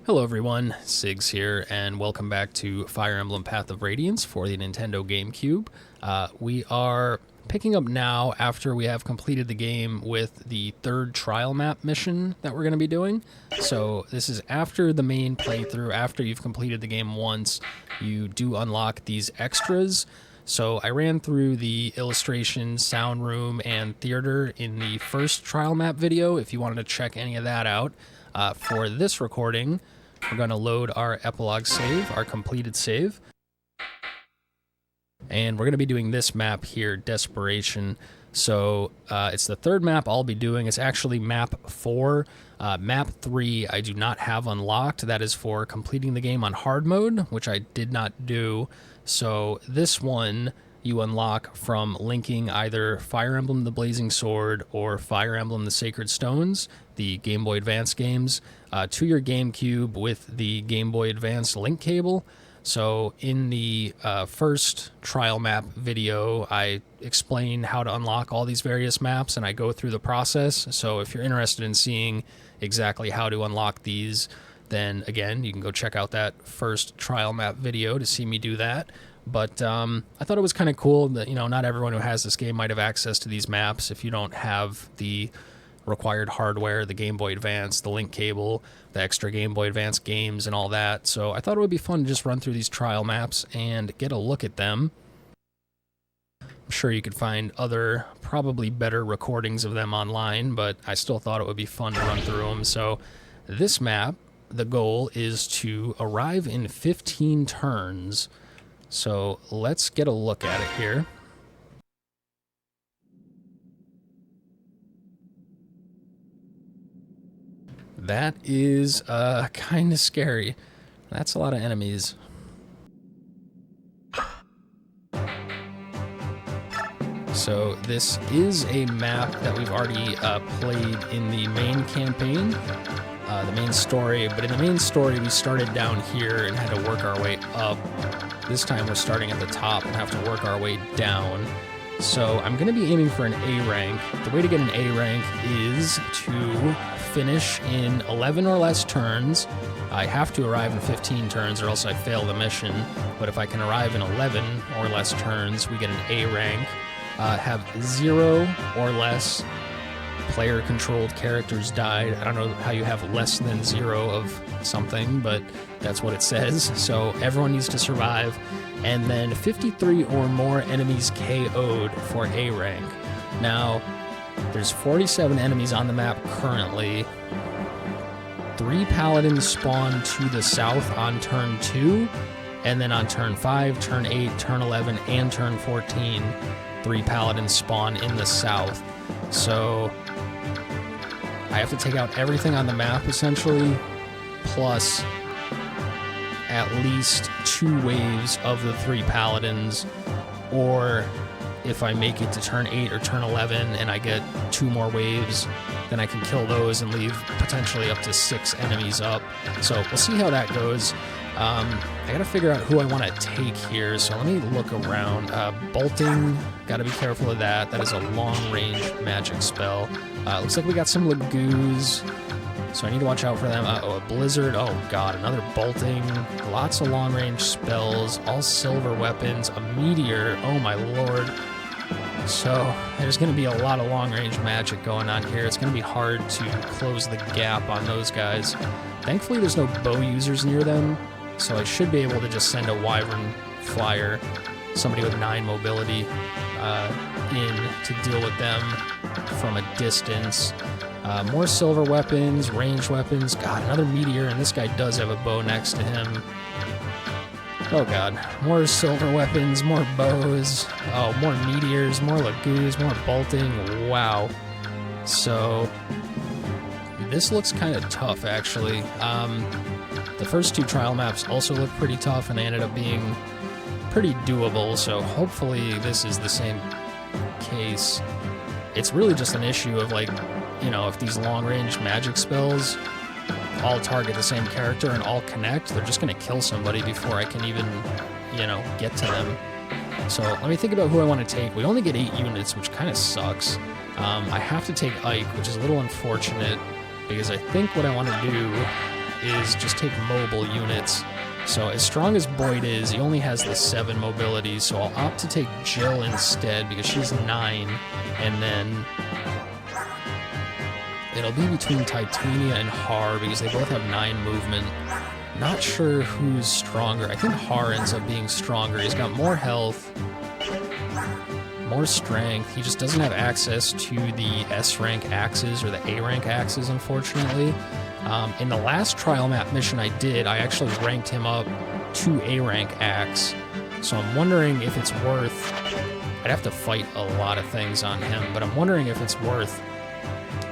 Hello everyone, Sigs here, and welcome back to Fire Emblem Path of Radiance for the Nintendo Gamecube. We are picking up now after we have completed the game with the third trial map mission that we're going to be doing. So this is after the main playthrough. After you've completed the game once, you do unlock these extras. So I ran through the illustration, sound room, and theater in the first trial map video if you wanted to check any of that out. For this recording, we're going to load our epilogue save, our completed save. And we're going to be doing this map here, Desperation. So it's the third map I'll be doing. It's actually map 4. Map 3 I do not have unlocked. That is for completing the game on hard mode, which I did not do. So this one you unlock from linking either Fire Emblem the Blazing Sword or Fire Emblem the Sacred Stones, the Game Boy Advance games, to your GameCube with the Game Boy Advance Link Cable. So in the first trial map video, I explain how to unlock all these various maps, and I go through the process. So if you're interested in seeing exactly how to unlock these, then again, you can go check out that first trial map video to see me do that. But I thought it was kind of cool that, you know, not everyone who has this game might have access to these maps if you don't have the required hardware, the Game Boy Advance, the Link Cable, the extra Game Boy Advance games, and all that. So I thought it would be fun to just run through these trial maps and get a look at them. I'm sure you could find other, probably better recordings of them online, but I still thought it would be fun to run through them. So this map, the goal is to arrive in 15 turns. So let's get a look at it here. That is kind of scary. That's a lot of enemies. So this is a map that we've already played in the main campaign, the main story. But in the main story, we started down here and had to work our way up. This time we're starting at the top and have to work our way down. So I'm going to be aiming for an A rank. The way to get an A rank is to finish in 11 or less turns. I have to arrive in 15 turns or else I fail the mission. But if I can arrive in 11 or less turns, we get an A rank. Have 0 or less player-controlled characters died. I don't know how you have less than 0 of something, but that's what it says. So everyone needs to survive. And then 53 or more enemies KO'd for A rank. Now, there's 47 enemies on the map currently. 3 paladins spawn to the south on turn 2, and then on turn 5, turn 8, turn 11, and turn 14, 3 paladins spawn in the south. So I have to take out everything on the map, essentially, plus at least 2 waves of the 3 paladins, or if I make it to turn 8 or turn 11 and I get 2 more waves, then I can kill those and leave potentially up to 6 enemies up. So we'll see how that goes. I gotta figure out who I want to take here, so let me look around. Bolting, gotta be careful of that. That is a long-range magic spell. Looks like we got some Lagoos, so I need to watch out for them. Uh-oh, a Blizzard. Oh god, another Bolting. Lots of long-range spells, all silver weapons, a Meteor. Oh my lord. So there's going to be a lot of long-range magic going on here. It's going to be hard to close the gap on those guys. Thankfully, there's no bow users near them, so I should be able to just send a Wyvern Flyer, somebody with 9 mobility, in to deal with them from a distance. More silver weapons, ranged weapons. God, another Meteor, and this guy does have a bow next to him. Oh god, more silver weapons, more bows, oh, more meteors, more Lagoos, more bolting, wow. So, this looks kind of tough, actually. The first 2 trial maps also look pretty tough, and they ended up being pretty doable, so hopefully this is the same case. It's really just an issue of, like, you know, if these long-range magic spells all target the same character and all connect, they're just going to kill somebody before I can even, you know, get to them. So let me think about who I want to take. We only get 8 units, which kind of sucks. I have to take Ike, which is a little unfortunate, because I think what I want to do is just take mobile units. So as strong as Boyd is, he only has the 7 mobility, so I'll opt to take Jill instead because she's 9, and then it'll be between Titania and Har because they both have 9 movement. Not sure who's stronger. I think Har ends up being stronger. He's got more health, more strength. He just doesn't have access to the S-rank axes or the A-rank axes, unfortunately. In the last trial map mission I did, I actually ranked him up to A-rank axe. So I'm wondering if it's worth... I'd have to fight a lot of things on him, but I'm wondering if it's worth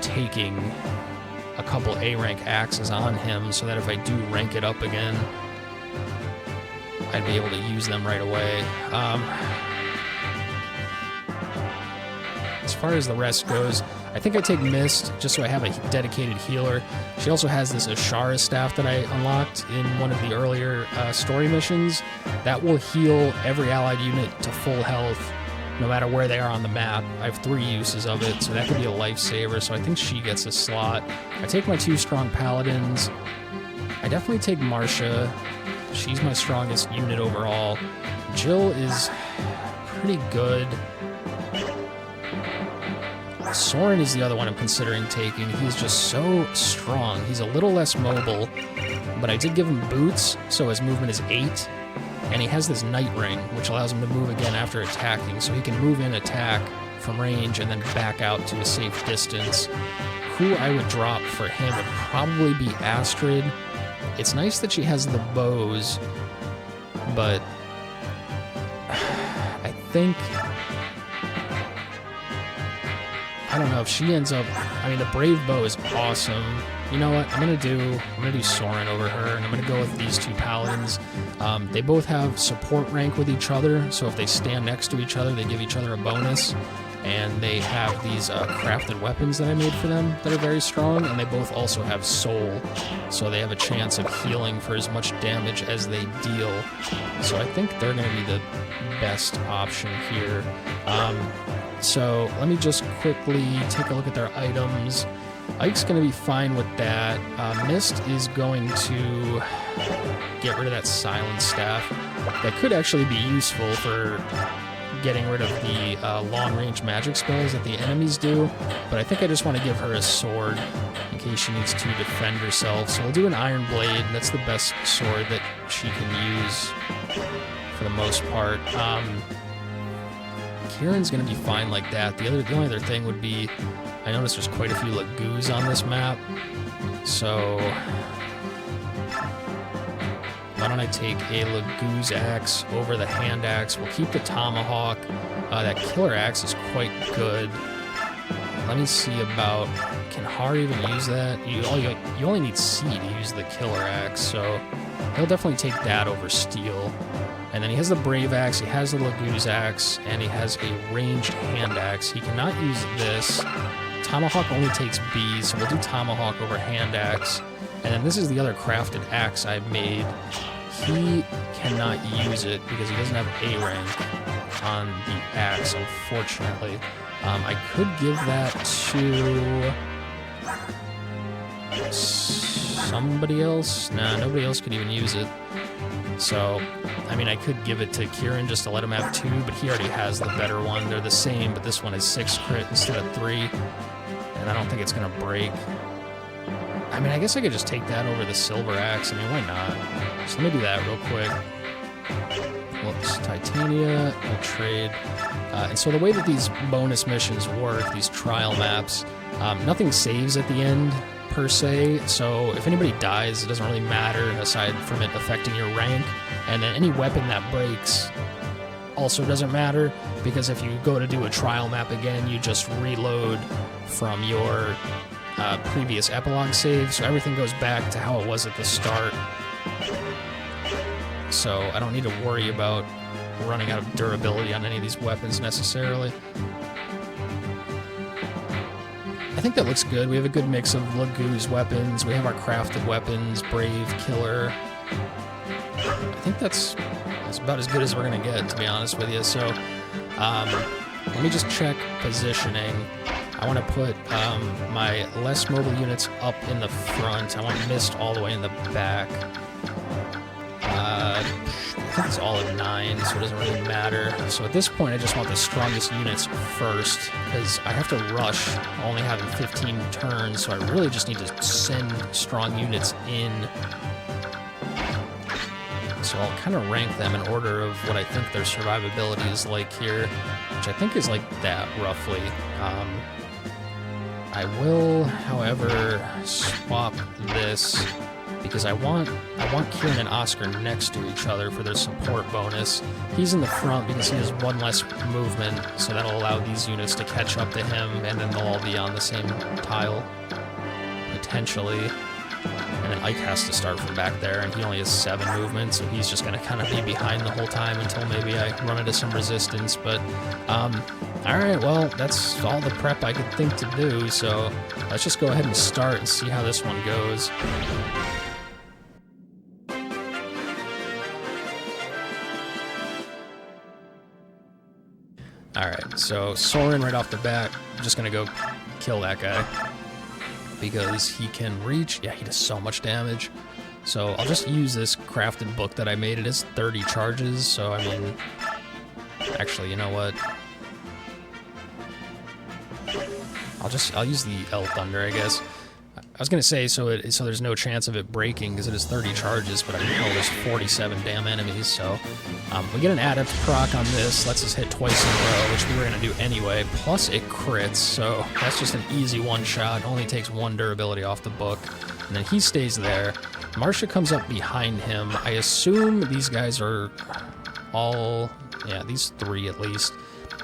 taking a couple A-rank axes on him so that if I do rank it up again, I'd be able to use them right away. As far as the rest goes, I think I take Mist just so I have a dedicated healer. She also has this Ashara staff that I unlocked in one of the earlier story missions that will heal every allied unit to full health no matter where they are on the map. I have 3 uses of it, so that could be a lifesaver, so I think she gets a slot. I take my 2 strong paladins. I definitely take Marcia. She's my strongest unit overall. Jill is pretty good. Soren is the other one I'm considering taking. He's just so strong. He's a little less mobile, but I did give him boots, so his movement is 8. And he has this Night Ring, which allows him to move again after attacking, so he can move in, attack from range, and then back out to a safe distance. Who I would drop for him would probably be Astrid. It's nice that she has the bows, but I think... I don't know if she ends up... I mean, the Brave Bow is awesome. You know what? I'm gonna do Soren over her, and I'm gonna go with these 2 paladins. They both have support rank with each other, so if they stand next to each other, they give each other a bonus. And they have these crafted weapons that I made for them that are very strong, and they both also have soul, so they have a chance of healing for as much damage as they deal. So I think they're gonna be the best option here. So let me just quickly take a look at their items. Ike's going to be fine with that. Mist is going to get rid of that silence staff. That could actually be useful for getting rid of the long-range magic spells that the enemies do, but I think I just want to give her a sword in case she needs to defend herself. So we'll do an Iron Blade. That's the best sword that she can use for the most part. Kieran's going to be fine like that. The only other thing would be, I noticed there's quite a few Lagoos on this map, so why don't I take a Lagoo's axe over the hand axe? We'll keep the tomahawk. That killer axe is quite good. Let me see about, can Har even use that? You only need C to use the killer axe, so he'll definitely take that over steel. And then he has the Brave Axe, he has the Lagoo's Axe, and he has a ranged hand axe. He cannot use this. Tomahawk only takes B, so we'll do Tomahawk over hand axe. And then this is the other crafted axe I've made. He cannot use it because he doesn't have A rank on the axe, unfortunately. I could give that to somebody else. Nah, nobody else could even use it. So, I mean, I could give it to Kieran just to let him have 2, but he already has the better one. They're the same, but this one is 6 crit instead of 3, and I don't think it's going to break. I mean, I guess I could just take that over the silver axe. I mean, why not? So let me do that real quick. Whoops, Titania, we'll trade. And so the way that these bonus missions work, these trial maps, nothing saves at the end, per se, so if anybody dies, it doesn't really matter aside from it affecting your rank. And then any weapon that breaks also doesn't matter, because if you go to do a trial map again, you just reload from your previous epilogue save, so everything goes back to how it was at the start. So I don't need to worry about running out of durability on any of these weapons necessarily. I think that looks good. We have a good mix of Lagoo's weapons. We have our crafted weapons, Brave, Killer. I think that's about as good as we're going to get, to be honest with you. So let me just check positioning. I want to put my less mobile units up in the front. I want Mist all the way in the back. I think it's all at 9, so it doesn't really matter. So at this point, I just want the strongest units first, because I have to rush, only having 15 turns, so I really just need to send strong units in. So I'll kind of rank them in order of what I think their survivability is like here, which I think is like that, roughly. I will, however, swap this, because I want Kieran and Oscar next to each other for their support bonus. He's in the front because he has 1 less movement, so that'll allow these units to catch up to him, and then they'll all be on the same tile, potentially. And then Ike has to start from back there, and he only has 7 movement, so he's just going to kind of be behind the whole time until maybe I run into some resistance. But, alright, well, that's all the prep I could think to do, so let's just go ahead and start and see how this one goes. Alright, so Soren right off the bat, I'm just going to go kill that guy, because he can reach. Yeah, he does so much damage. So I'll just use this crafted book that I made. It is 30 charges, so I mean, actually, you know what? I'll use the L Thunder, I guess. I was gonna say so there's no chance of it breaking because it is 30 charges, but I know there's 47 damn enemies. So we get an adept proc on this, lets us hit twice in a row, which we were gonna do anyway. Plus it crits, so that's just an easy one shot. Only takes 1 durability off the book, and then he stays there. Marcia comes up behind him. I assume these guys are all, yeah, these 3 at least.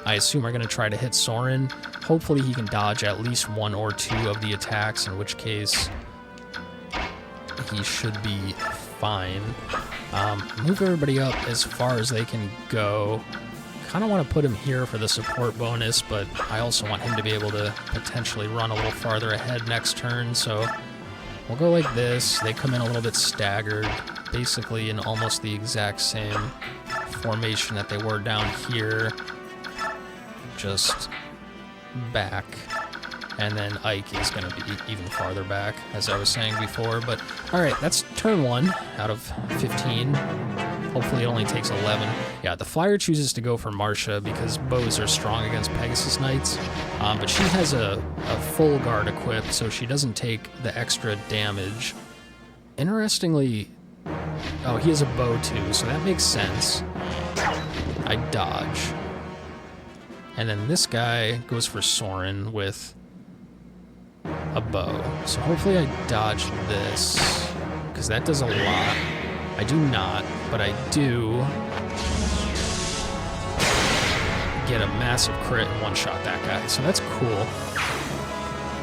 I assume are going to try to hit Soren. Hopefully he can dodge at least 1 or 2 of the attacks, in which case he should be fine. Move everybody up as far as they can go. Kind of want to put him here for the support bonus, but I also want him to be able to potentially run a little farther ahead next turn, so we'll go like this. They come in a little bit staggered, basically in almost the exact same formation that they were down here. Just back, and then Ike is going to be even farther back, as I was saying before. But all right, that's turn 1 out of 15. Hopefully it only takes 11. Yeah, the flyer chooses to go for Marcia because bows are strong against Pegasus Knights, but she has a full guard equipped, so she doesn't take the extra damage. Interestingly, oh, he has a bow too, so that makes sense. I dodge. And then this guy goes for Soren with a bow. So hopefully I dodge this, because that does a lot. I do not, but I do get a massive crit and one-shot that guy. So that's cool.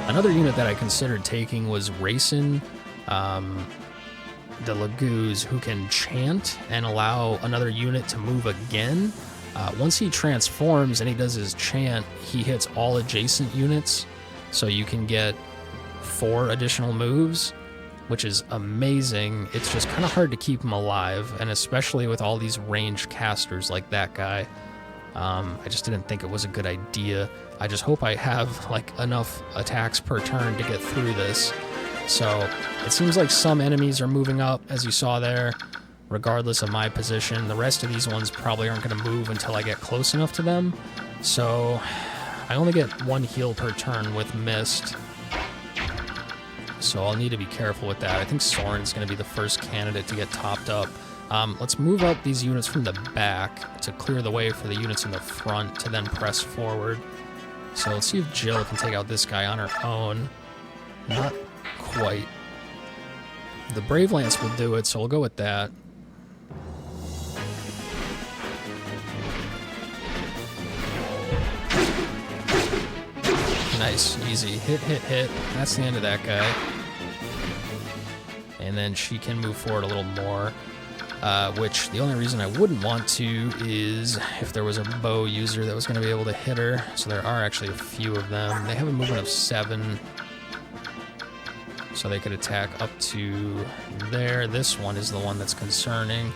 Another unit that I considered taking was Racin, the Laguz, who can chant and allow another unit to move again. Once he transforms and he does his chant, he hits all adjacent units, so you can get 4 additional moves, which is amazing. It's just kind of hard to keep him alive, and especially with all these ranged casters like that guy. I just didn't think it was a good idea. I just hope I have like enough attacks per turn to get through this. So it seems like some enemies are moving up, as you saw there, regardless of my position. The rest of these ones probably aren't going to move until I get close enough to them. So I only get 1 heal per turn with Mist, so I'll need to be careful with that. I think Soren's going to be the first candidate to get topped up. Let's move up these units from the back to clear the way for the units in the front to then press forward. So let's see if Jill can take out this guy on her own. Not quite. The Brave Lance will do it, so we'll go with that. Nice, easy. Hit, hit, hit. That's the end of that guy. And then she can move forward a little more, which the only reason I wouldn't want to is if there was a bow user that was going to be able to hit her. So there are actually a few of them. They have a movement of 7, so they could attack up to there. This one is the one that's concerning.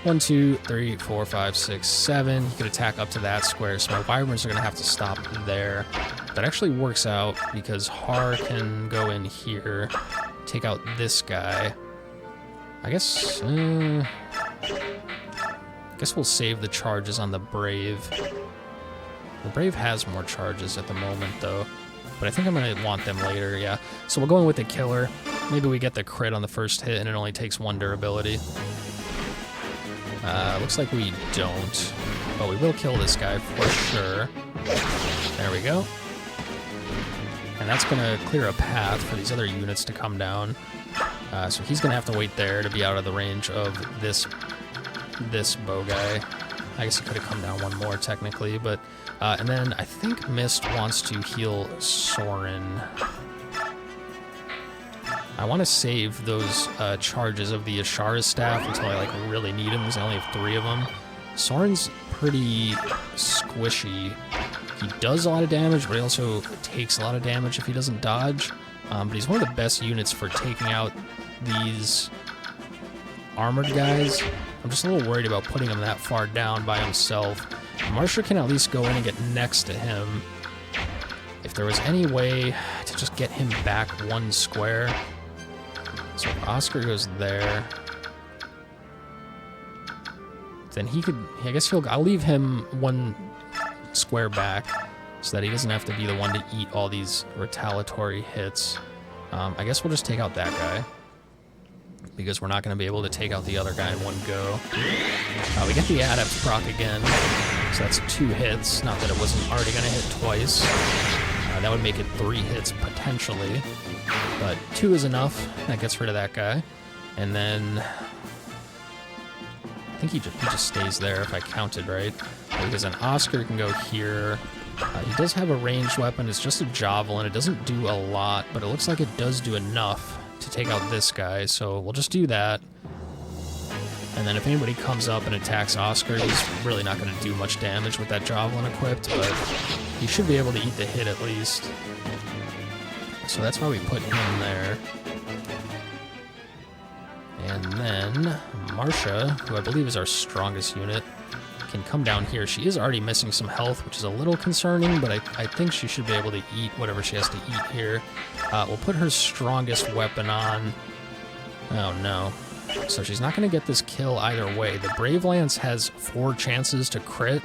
1, 2, 3, 4, 5, 6, 7. He could attack up to that square, so my wyverns are going to have to stop there. That actually works out because Har can go in here, take out this guy. I guess we'll save the charges on the Brave. The Brave has more charges at the moment, though. But I think I'm going to want them later, yeah. So we'll go in with the Killer. Maybe we get the crit on the first hit, and it only takes 1 durability. Looks like we don't. But we will kill this guy for sure. There we go. And that's going to clear a path for these other units to come down. So he's going to have to wait there to be out of the range of this bow guy. I guess he could have come down 1 more, technically, but... and then I think Mist wants to heal Soren. I want to save those charges of the Ashara staff until I really need them, because I only have 3 of them. Soren's pretty squishy. He does a lot of damage, but he also takes a lot of damage if he doesn't dodge. But he's one of the best units for taking out these armored guys. I'm just a little worried about putting him that far down by himself. Marsha can at least go in and get next to him. If there was any way to just get him back 1 square. So if Oscar goes there, then he could, I guess I'll leave him 1 square back so that he doesn't have to be the one to eat all these retaliatory hits. I guess we'll just take out that guy, because we're not going to be able to take out the other guy in 1 go. We get the Adept proc again, so that's 2 hits. Not that it wasn't already going to hit twice. That would make it 3 hits potentially, but 2 is enough. That gets rid of that guy. And then I think he just stays there if I counted right, because an Oscar can go here. He does have a ranged weapon. It's just a javelin. It doesn't do a lot, but it looks like it does do enough to take out this guy, so we'll just do that. And then if anybody comes up and attacks Oscar, he's really not going to do much damage with that javelin equipped, but he should be able to eat the hit at least. So that's why we put him there. And then Marsha, who I believe is our strongest unit, can come down here. She is already missing some health, which is a little concerning, but I think she should be able to eat whatever she has to eat here. We'll put her strongest weapon on. Oh no. So she's not going to get this kill either way. The Brave Lance has 4 chances to crit,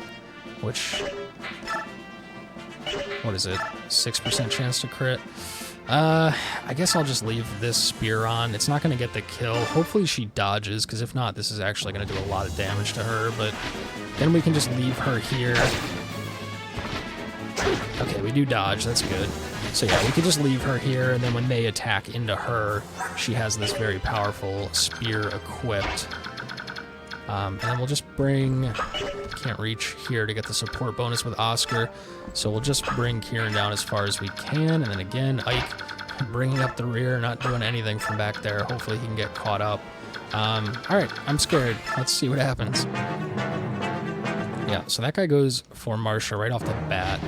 which... what is it? 6% chance to crit? I guess I'll just leave this spear on. It's not going to get the kill. Hopefully she dodges, because if not, this is actually going to do a lot of damage to her, but then we can just leave her here. Okay, we do dodge. That's good. So yeah, we could just leave her here, and then when they attack into her, she has this very powerful spear equipped. And then we'll just bring... can't reach here to get the support bonus with Oscar, so we'll just bring Kieran down as far as we can, and then again, Ike bringing up the rear, not doing anything from back there. Hopefully he can get caught up. Alright, I'm scared. Let's see what happens. Yeah, so that guy goes for Marsha right off the bat,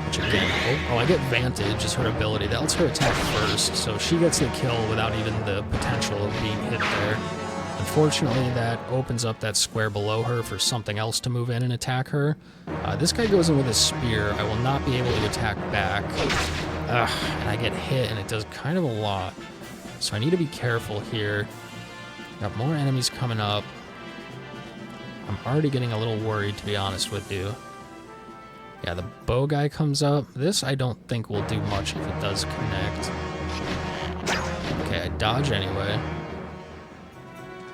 which again, I get Vantage as her ability. That lets her attack first, so she gets the kill without even the potential of being hit there. Unfortunately, that opens up that square below her for something else to move in and attack her. This guy goes in with a spear. I will not be able to attack back. And I get hit, and it does kind of a lot. So I need to be careful here. Got more enemies coming up. I'm already getting a little worried, to be honest with you. Yeah, the bow guy comes up. This I don't think will do much if it does connect. Okay, I dodge anyway.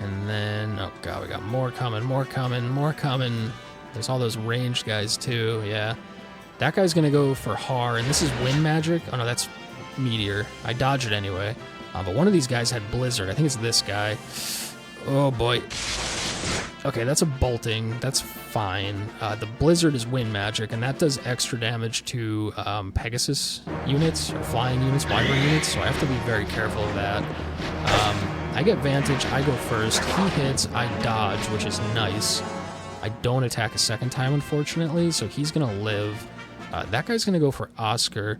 And then, oh god, we got more coming, more coming, more coming. There's all those ranged guys too, yeah. That guy's gonna go for Har, and this is wind magic. Oh no, that's meteor. I dodge it anyway. But one of these guys had blizzard. I think it's this guy. Oh boy. Okay, that's a bolting. That's fine. The blizzard is wind magic, and that does extra damage to Pegasus units, or flying units, wyvern units, so I have to be very careful of that. I get Vantage, I go first, he hits, I dodge, which is nice. I don't attack a second time, unfortunately, so he's gonna live. That guy's gonna go for Oscar.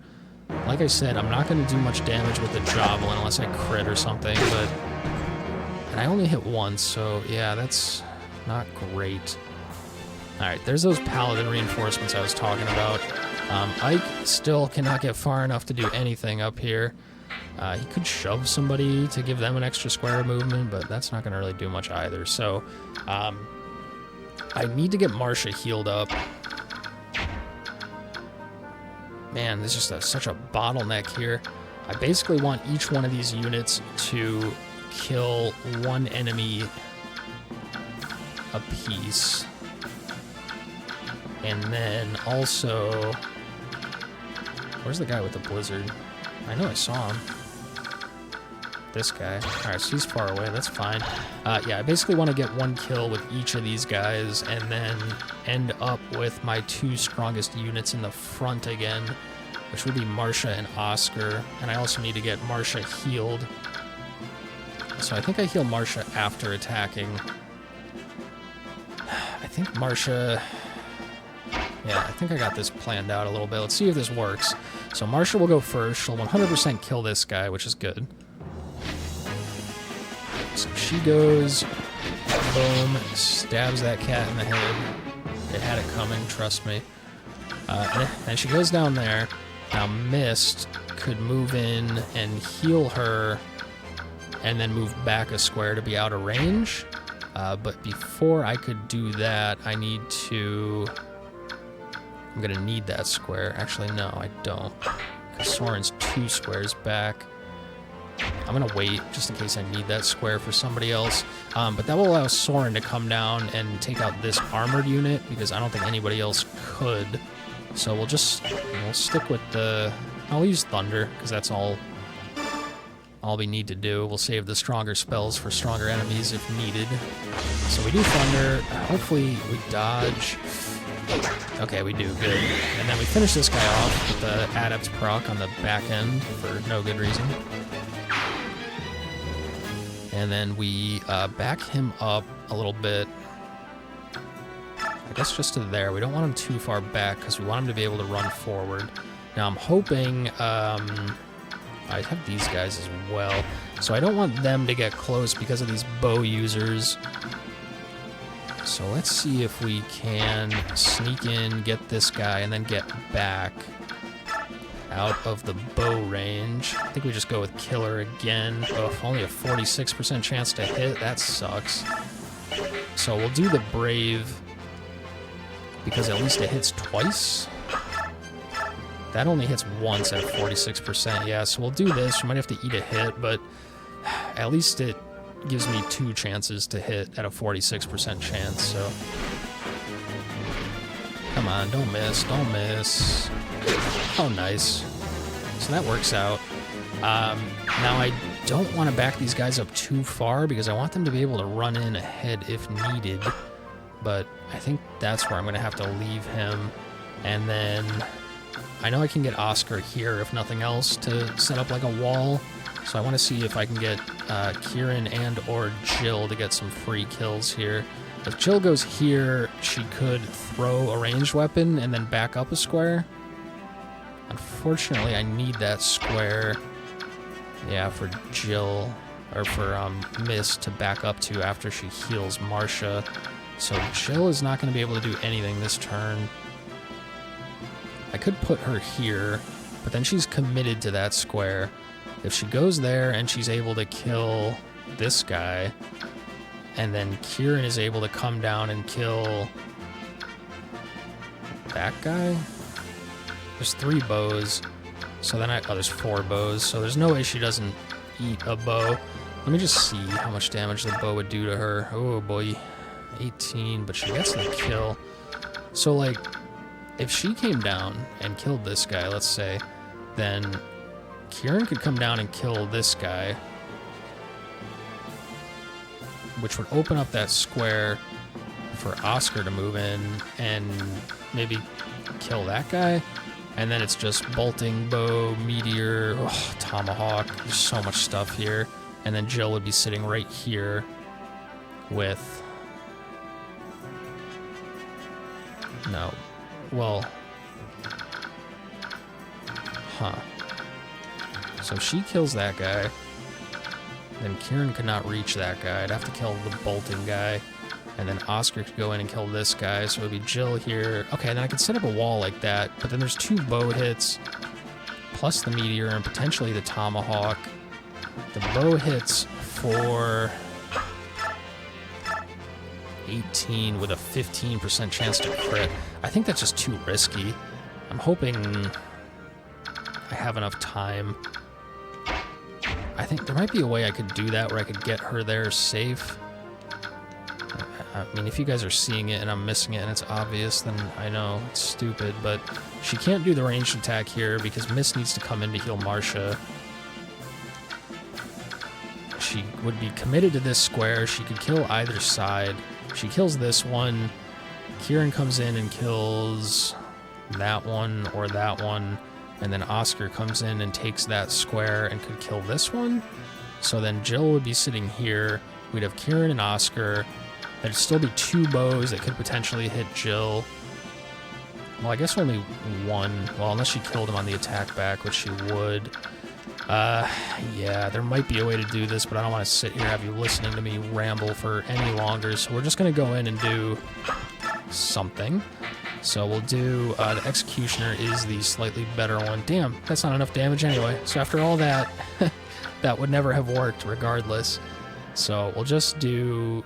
Like I said, I'm not gonna do much damage with the javelin unless I crit or something, but... And I only hit once, so yeah, that's Not great. Alright, there's those paladin reinforcements I was talking about. Ike still cannot get far enough to do anything up here. He could shove somebody to give them an extra square of movement, but that's not going to really do much either. So, I need to get Marcia healed up. Man, there's just such a bottleneck here. I basically want each one of these units to kill one enemy a piece. And then also... Where's the guy with the blizzard? I know I saw him. This guy. Alright, so he's far away. That's fine. Yeah, I basically want to get one kill with each of these guys and then end up with my two strongest units in the front again, which would be Marcia and Oscar. And I also need to get Marcia healed. So I think I heal Marcia after attacking. I think Marcia... Yeah, I think I got this planned out a little bit. Let's see if this works. So Marcia will go first. She'll 100% kill this guy, which is good. So she goes, boom, stabs that cat in the head. It had it coming, trust me. And she goes down there. Now Mist could move in and heal her and then move back a square to be out of range. But before I could do that, I need to... I'm gonna need that square. Actually, no, I don't. Because Soren's 2 squares back. I'm gonna wait, just in case I need that square for somebody else. But that will allow Soren to come down and take out this armored unit, because I don't think anybody else could. So we'll stick with the... I'll use Thunder, because that's all we need to do. We'll save the stronger spells for stronger enemies if needed. So we do Thunder. Hopefully we dodge. Okay, we do. Good. And then we finish this guy off with the Adept proc on the back end for no good reason. And then we back him up a little bit. I guess just to there. We don't want him too far back because we want him to be able to run forward. Now I'm hoping... I have these guys as well. So I don't want them to get close because of these bow users. So let's see if we can sneak in, get this guy, and then get back out of the bow range. I think we just go with Killer again. Oh, only a 46% chance to hit. That sucks. So we'll do the Brave because at least it hits twice. That only hits once at 46%. Yeah, so we'll do this. We might have to eat a hit, but at least it gives me 2 chances to hit at a 46% chance, so... Come on, don't miss, don't miss. Oh, nice. So that works out. Now I don't want to back these guys up too far because I want them to be able to run in ahead if needed, but I think that's where I'm going to have to leave him, and then... I know I can get Oscar here, if nothing else, to set up like a wall. So I want to see if I can get Kieran and or Jill to get some free kills here. If Jill goes here, she could throw a ranged weapon and then back up a square. Unfortunately, I need that square, yeah, for Jill, or for Mist to back up to after she heals Marcia. So Jill is not going to be able to do anything this turn. I could put her here, but then she's committed to that square. If she goes there and she's able to kill this guy, and then Kieran is able to come down and kill that guy, there's 3 bows. So then there's 4 bows, so there's no way she doesn't eat a bow. Let me just see how much damage the bow would do to her. Oh boy, 18, but she gets the kill. So like, if she came down and killed this guy, let's say, then Kieran could come down and kill this guy, which would open up that square for Oscar to move in and maybe kill that guy. And then it's just bolting, bow, meteor, tomahawk. There's so much stuff here. And then Jill would be sitting right here with... No. Well... Huh. So she kills that guy. Then Kieran could not reach that guy. I'd have to kill the bolting guy. And then Oscar could go in and kill this guy, so it would be Jill here. Okay, then I could set up a wall like that, but then there's 2 bow hits, plus the meteor, and potentially the tomahawk. The bow hits for 18 with a 15% chance to crit. I think that's just too risky. I'm hoping I have enough time. I think there might be a way I could do that where I could get her there safe. I mean, if you guys are seeing it and I'm missing it and it's obvious, then I know it's stupid, but she can't do the ranged attack here because Miss needs to come in to heal Marcia. She would be committed to this square. She could kill either side. She kills this one. Kieran comes in and kills that one or that one, and then Oscar comes in and takes that square and could kill this one. So then Jill would be sitting here. We'd have Kieran and Oscar. There'd still be 2 bows that could potentially hit Jill. Well, I guess only 1. Well, unless she killed him on the attack back, which she would. Yeah, there might be a way to do this, but I don't want to sit here and have you listening to me ramble for any longer. So we're just going to go in and do something. So we'll do, the Executioner is the slightly better one. Damn, that's not enough damage anyway. So after all that, that would never have worked regardless. So we'll just do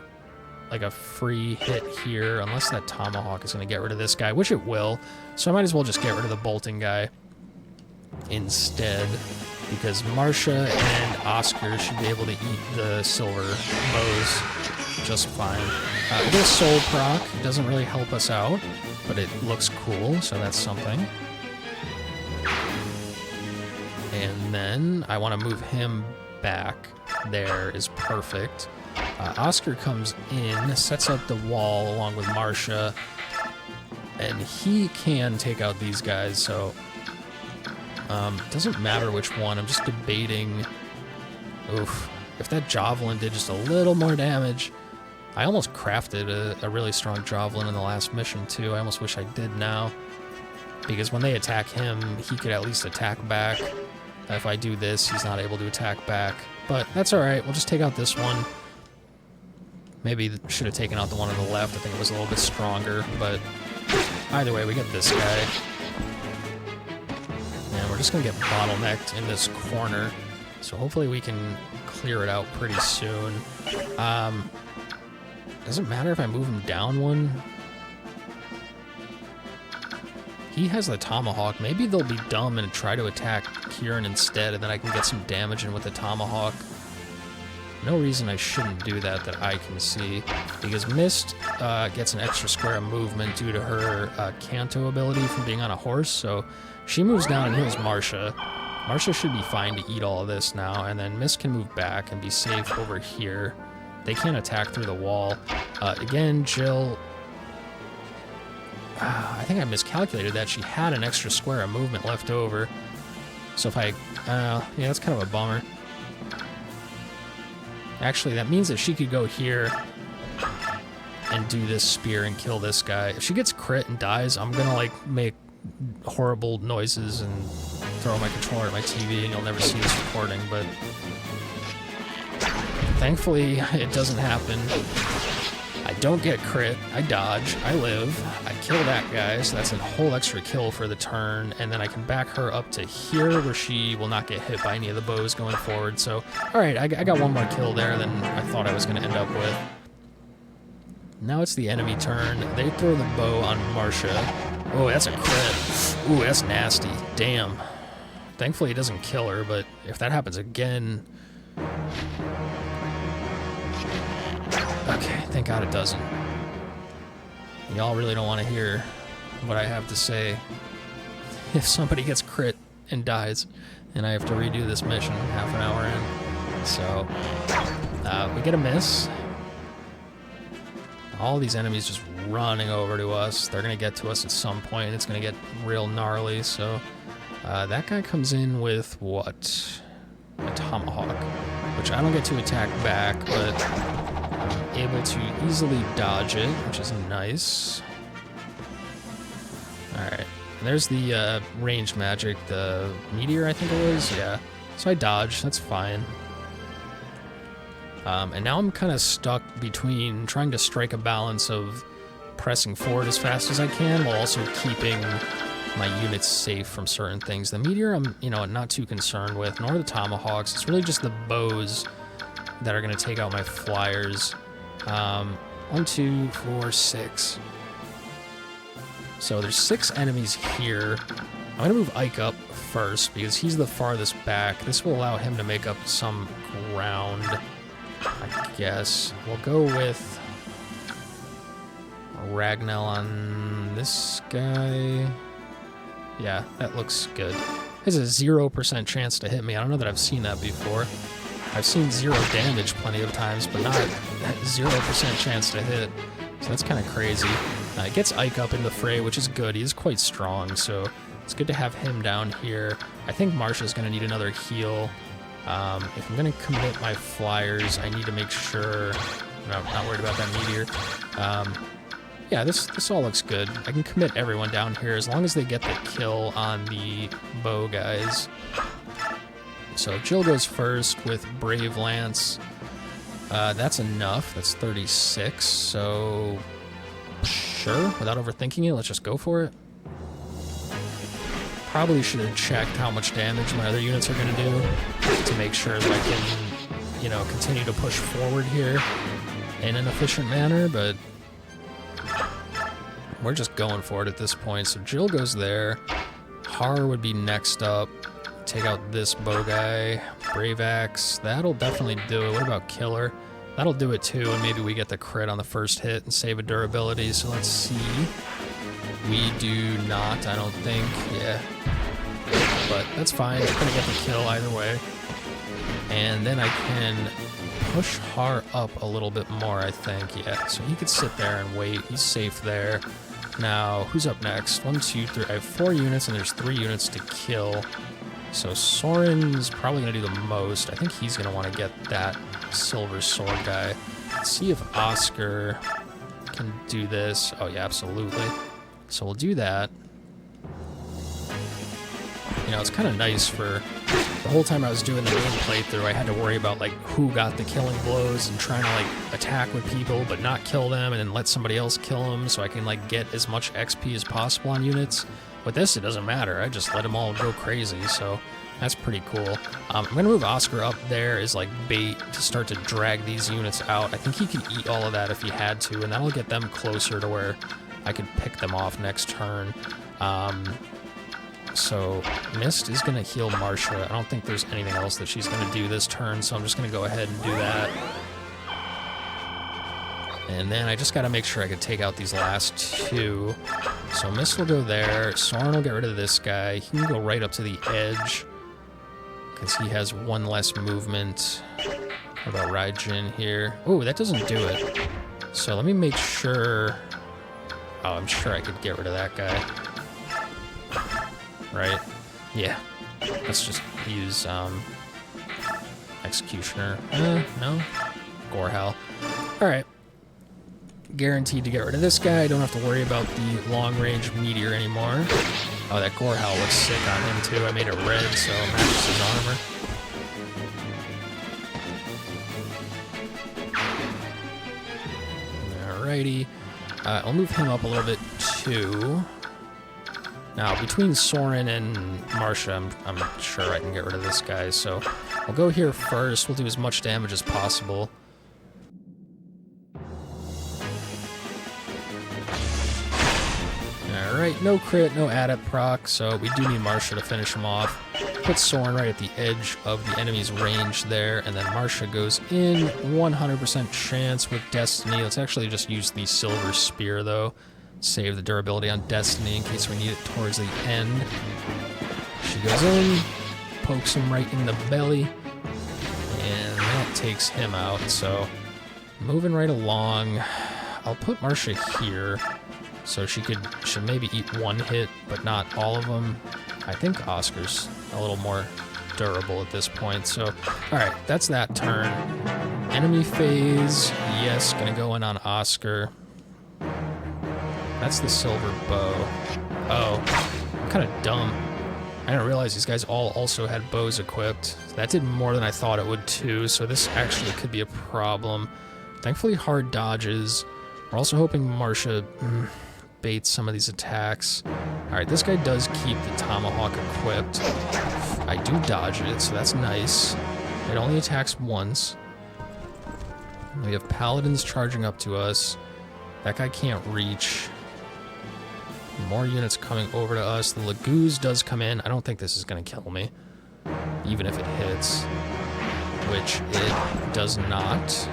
like a free hit here, unless that Tomahawk is going to get rid of this guy, which it will. So I might as well just get rid of the Bolting guy instead, because Marcia and Oscar should be able to eat the silver bows just fine. We get a soul proc. It doesn't really help us out, but it looks cool, so that's something. And then I want to move him back. There is perfect. Oscar comes in, sets up the wall along with Marcia, and he can take out these guys, so it doesn't matter which one. I'm just debating. Oof. If that Javelin did just a little more damage. I almost crafted a really strong Javelin in the last mission, too. I almost wish I did now, because when they attack him, he could at least attack back. If I do this, he's not able to attack back. But that's alright. We'll just take out this one. Maybe should have taken out the one on the left. I think it was a little bit stronger, but either way, we get this guy. And we're just going to get bottlenecked in this corner, so hopefully we can clear it out pretty soon. Doesn't matter if I move him down one. He has the Tomahawk. Maybe they'll be dumb and try to attack Kieran instead, and then I can get some damage in with the Tomahawk. No reason I shouldn't do that I can see, because Mist gets an extra square of movement due to her Canto ability from being on a horse, so she moves down and heals Marcia. Marcia should be fine to eat all of this now, and then Mist can move back and be safe over here. They can't attack through the wall. Again, Jill... I think I miscalculated that. She had an extra square of movement left over. So if I... yeah, that's kind of a bummer. Actually, that means that she could go here and do this spear and kill this guy. If she gets crit and dies, I'm gonna, like, make horrible noises and throw my controller at my TV, and you'll never see this recording, but... thankfully, it doesn't happen. I don't get crit, I dodge, I live, I kill that guy, so that's a whole extra kill for the turn, and then I can back her up to here where she will not get hit by any of the bows going forward. So, alright, I got one more kill there than I thought I was going to end up with. Now it's the enemy turn. They throw the bow on Marcia. Oh, that's a crit. Ooh, that's nasty. Damn. Thankfully it doesn't kill her, but if that happens again... Okay, thank God it doesn't. Y'all really don't want to hear what I have to say. If somebody gets crit and dies, and I have to redo this mission half an hour in. So, we get a miss. All these enemies just running over to us. They're going to get to us at some point. It's going to get real gnarly, so... that guy comes in with what? A Tomahawk, which I don't get to attack back, but... able to easily dodge it, which is nice. Alright, there's the ranged magic, the meteor I think it was, yeah. So I dodge, that's fine. And now I'm kind of stuck between trying to strike a balance of pressing forward as fast as I can while also keeping my units safe from certain things. The meteor I'm, not too concerned with, nor the tomahawks. It's really just the bows that are going to take out my flyers. 1, 2, 4, 6. So there's 6 enemies here. I'm going to move Ike up first because he's the farthest back. This will allow him to make up some ground, I guess. We'll go with Ragnell on this guy. Yeah, that looks good. Has a 0% chance to hit me. I don't know that I've seen that before. I've seen 0 damage plenty of times, but not that 0% chance to hit. So that's kind of crazy. It gets Ike up in the fray, which is good. He's quite strong, so it's good to have him down here. I think Marsha's going to need another heal. If I'm going to commit my flyers, I need to make sure... No, I'm not worried about that meteor. Yeah, this all looks good. I can commit everyone down here as long as they get the kill on the bow guys. So Jill goes first with Brave Lance. That's enough. That's 36. So sure, without overthinking it, let's just go for it. Probably should have checked how much damage my other units are going to do to make sure that I can, continue to push forward here in an efficient manner, but we're just going for it at this point. So Jill goes there. Har would be next up. Take out this bow guy. Brave Axe. That'll definitely do it. What about Killer? That'll do it too, and maybe we get the crit on the first hit and save a durability. So let's see. We do not, I don't think. Yeah. But that's fine. I'm gonna get the kill either way. And then I can push Har up a little bit more, I think. Yeah, so he could sit there and wait. He's safe there. Now, who's up next? 1, 2, 3. I have 4 units, and there's 3 units to kill. So Soren's probably going to do the most. I think he's going to want to get that silver sword guy. Let's see if Oscar can do this. Oh, yeah, absolutely. So we'll do that. It's kind of nice for... The whole time I was doing the main playthrough, I had to worry about, who got the killing blows and trying to, attack with people but not kill them and then let somebody else kill them so I can, get as much XP as possible on units. With this, it doesn't matter. I just let them all go crazy, so that's pretty cool. I'm going to move Oscar up there as, bait to start to drag these units out. I think he could eat all of that if he had to, and that'll get them closer to where I could pick them off next turn. So Mist is going to heal Marsha. I don't think there's anything else that she's going to do this turn, so I'm just going to go ahead and do that. And then I just got to make sure I could take out these last 2. So Mist will go there. Soren will get rid of this guy. He can go right up to the edge because he has 1 less movement. How about Raijin here? Oh, that doesn't do it. So let me make sure... Oh, I'm sure I could get rid of that guy. Right? Yeah. Let's just use Executioner. No? Gorehal. Alright. Guaranteed to get rid of this guy. I don't have to worry about the long-range meteor anymore. Oh, that Gorehal looks sick on him too. I made it red, so it matches his armor. Alrighty. I'll move him up a little bit too. Now, between Soren and Marsha, I'm sure I can get rid of this guy, so I'll go here first. We'll do as much damage as possible. Alright, no crit, no adept proc, so we do need Marsha to finish him off. Put Soren right at the edge of the enemy's range there, and then Marsha goes in. 100% chance with Destiny. Let's actually just use the Silver Spear, though. Save the durability on Destiny in case we need it towards the end. She goes in, pokes him right in the belly, and that takes him out. So, moving right along, I'll put Marsha here, so she should maybe eat 1 hit, but not all of them. I think Oscar's a little more durable at this point. So, alright, that's that turn. Enemy phase, yes, gonna go in on Oscar. That's the silver bow. Oh, I'm kind of dumb. I didn't realize these guys all also had bows equipped. That did more than I thought it would too, so this actually could be a problem. Thankfully, hard dodges. We're also hoping Marcia baits some of these attacks. Alright, this guy does keep the tomahawk equipped. I do dodge it, so that's nice. It only attacks once. We have paladins charging up to us. That guy can't reach. More units coming over to us. The Laguz does come in. I don't think this is going to kill me, even if it hits, which it does not.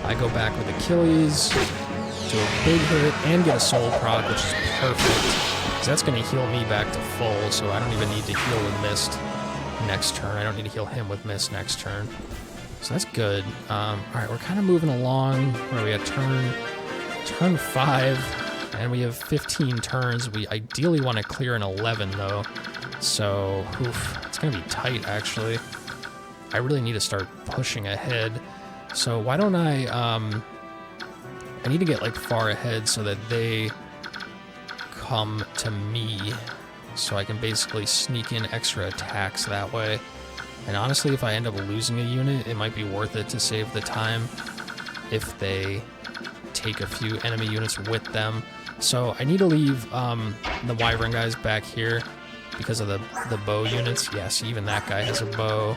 I go back with Achilles, do a big hit, and get a soul proc, which is perfect, because that's going to heal me back to full, so I don't even need to heal with Mist next turn. I don't need to heal him with Mist next turn. So that's good. Alright, we're kind of moving along. Where we at turn 5, and we have 15 turns. We ideally want to clear an 11, though. So, it's going to be tight, actually. I really need to start pushing ahead. So why don't I need to get, like, far ahead so that they come to me. So I can basically sneak in extra attacks that way. And honestly, if I end up losing a unit, it might be worth it to save the time if they take a few enemy units with them. So I need to leave the Wyvern guys back here because of the bow units. Yes, even that guy has a bow.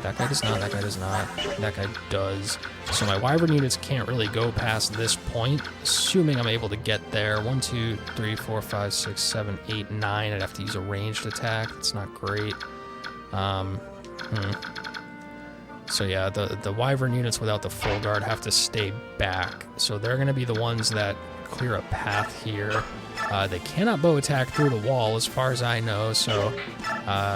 That guy does not, that guy does not, that guy does. So my Wyvern units can't really go past this point, assuming I'm able to get there. 1, 2, 3, 4, 5, 6, 7, 8, 9. I'd have to use a ranged attack. It's not great. So yeah, the Wyvern units without the full guard have to stay back. So they're going to be the ones that clear a path here. They cannot bow attack through the wall as far as I know, so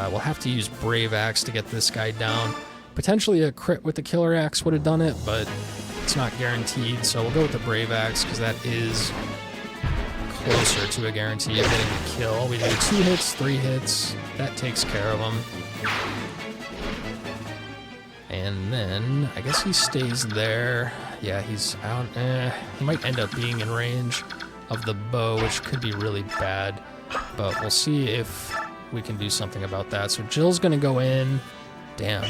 we'll have to use Brave Axe to get this guy down. Potentially a crit with the Killer Axe would have done it, but it's not guaranteed, so we'll go with the Brave Axe because that is closer to a guarantee of getting the kill. We do 2 hits, 3 hits. That takes care of him. And then, I guess he stays there. Yeah, he's out. He might end up being in range of the bow, which could be really bad. But we'll see if we can do something about that. So Jill's going to go in. Damn.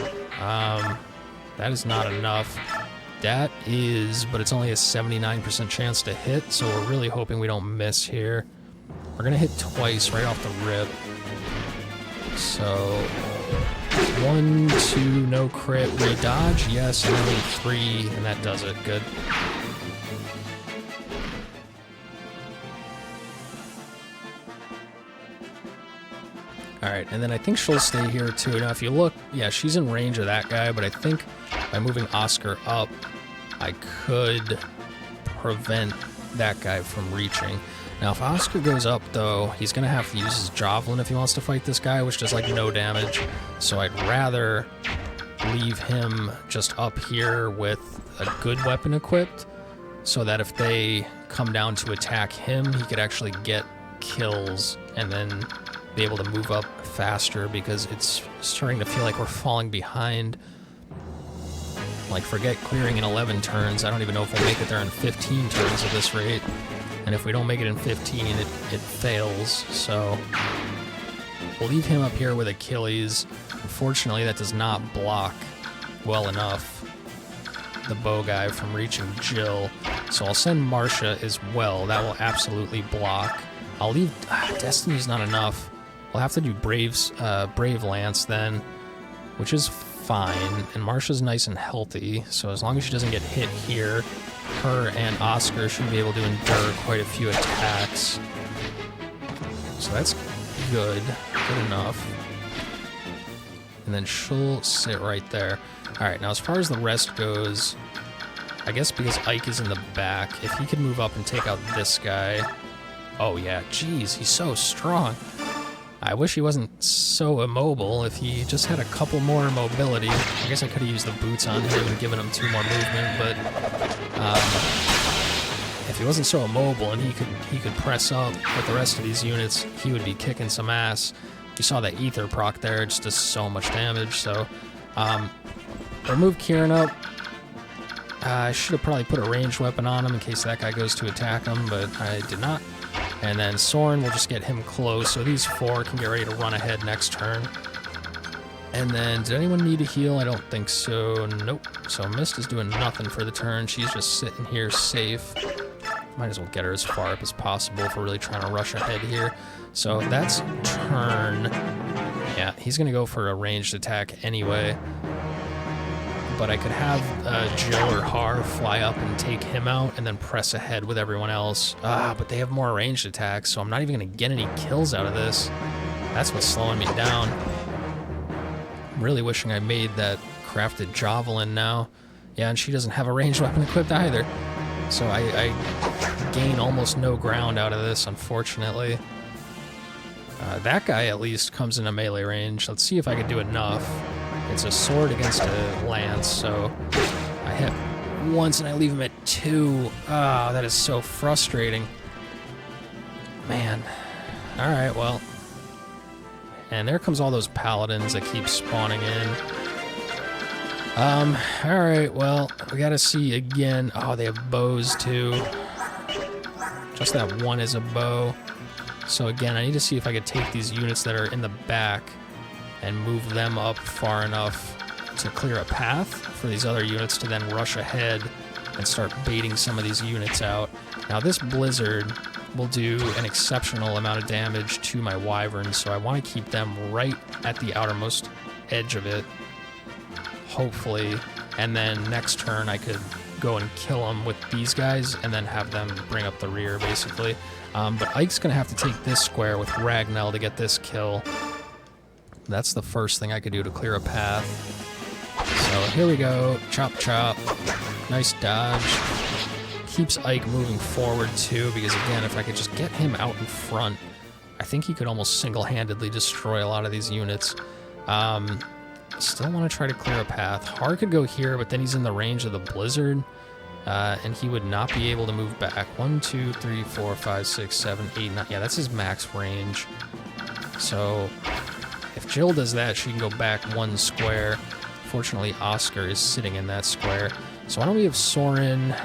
That is not enough. That is, but it's only a 79% chance to hit, so we're really hoping we don't miss here. We're going to hit twice right off the rip. So 1, 2, no crit, re-dodge, yes, and only 3, and that does it. Good. Alright, and then I think she'll stay here too. Now, if you look, yeah, she's in range of that guy, but I think by moving Oscar up, I could prevent that guy from reaching. Now, if Oscar goes up, though, he's going to have to use his Javelin if he wants to fight this guy, which does, like, no damage. So I'd rather leave him just up here with a good weapon equipped, so that if they come down to attack him, he could actually get kills and then be able to move up faster, because it's starting to feel like we're falling behind. Like, forget clearing in 11 turns. I don't even know if we'll make it there in 15 turns at this rate. And if we don't make it in 15, it fails. So we'll leave him up here with Achilles. Unfortunately, that does not block well enough the bow guy from reaching Jill. So I'll send Marcia as well. That will absolutely block. I'll leave... Destiny's not enough. We'll have to do Brave Lance then, which is fine. And Marcia's nice and healthy, so as long as she doesn't get hit here, her and Oscar should be able to endure quite a few attacks. So that's good. Good enough. And then she'll sit right there. Alright, now as far as the rest goes, I guess because Ike is in the back, if he could move up and take out this guy... Oh yeah, geez, he's so strong. I wish he wasn't so immobile. If he just had a couple more mobility, I guess I could have used the boots on him and given him 2 more movement, but if he wasn't so immobile and he could press up with the rest of these units, he would be kicking some ass. You saw that ether proc there, it just does so much damage. So remove Kieran up. I should have probably put a ranged weapon on him in case that guy goes to attack him, but I did not. And then Soren will just get him close, so these 4 can get ready to run ahead next turn. And then, did anyone need a heal? I don't think so. Nope. So Mist is doing nothing for the turn. She's just sitting here safe. Might as well get her as far up as possible if we're really trying to rush ahead here. So that's turn. Yeah, he's going to go for a ranged attack anyway. But I could have Jill or Har fly up and take him out and then press ahead with everyone else. But they have more ranged attacks, so I'm not even going to get any kills out of this. That's what's slowing me down. I'm really wishing I made that crafted javelin now. Yeah, and she doesn't have a ranged weapon equipped either. So I gain almost no ground out of this, unfortunately. That guy at least comes into melee range. Let's see if I can do enough. It's a sword against a lance, so I hit once and I leave him at 2. Ah, that is so frustrating. Man. Alright, well. And there comes all those paladins that keep spawning in. Alright, well, we gotta see again. Oh, they have bows too. Just that one is a bow. So again, I need to see if I could take these units that are in the back and move them up far enough to clear a path for these other units to then rush ahead and start baiting some of these units out. Now this blizzard will do an exceptional amount of damage to my wyverns, so I want to keep them right at the outermost edge of it, hopefully, and then next turn I could go and kill them with these guys and then have them bring up the rear, basically. But Ike's going to have to take this square with Ragnell to get this kill. That's the first thing I could do to clear a path. So here we go. Chop, chop. Nice dodge. Keeps Ike moving forward too, because again, if I could just get him out in front, I think he could almost single-handedly destroy a lot of these units. Still want to try to clear a path. Har could go here, but then he's in the range of the blizzard, and he would not be able to move back. 1, 2, 3, 4, 5, 6, 7, 8, 9. Yeah, that's his max range. So if Jill does that, she can go back 1 square. Fortunately, Oscar is sitting in that square. So why don't we have Soren?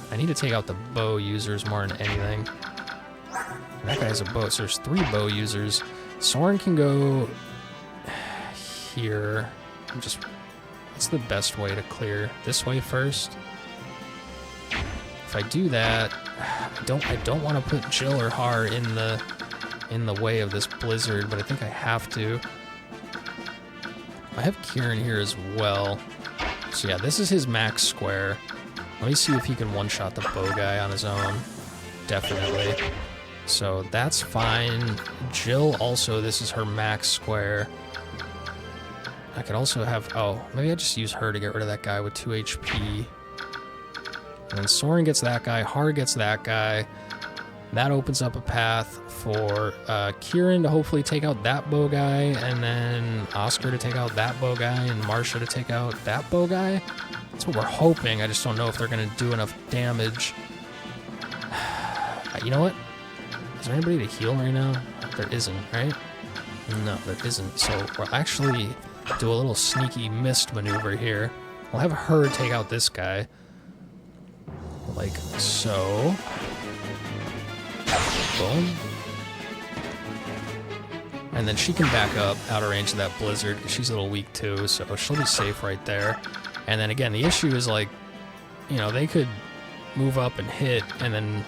I need to take out the bow users more than anything. That guy's a bow, so there's 3 bow users. Soren can go here. What's the best way to clear? This way first? If I do that, I don't want to put Jill or Har in the way of this blizzard, but I think I have to. I have Kieran here as well. So yeah, this is his max square. Let me see if he can one-shot the bow guy on his own. Definitely. So that's fine. Jill also, this is her max square. I could also have, maybe I just use her to get rid of that guy with 2 HP. And then Soren gets that guy, Har gets that guy. That opens up a path for Kieran to hopefully take out that bow guy, and then Oscar to take out that bow guy, and Marsha to take out that bow guy. That's what we're hoping. I just don't know if they're going to do enough damage. You know what? Is there anybody to heal right now? There isn't, right? No, there isn't. So we'll actually do a little sneaky mist maneuver here. We'll have her take out this guy. Like so. Boom. And then she can back up out of range of that blizzard. She's a little weak too, so she'll be safe right there. And then again, the issue is like, you know, they could move up and hit, and then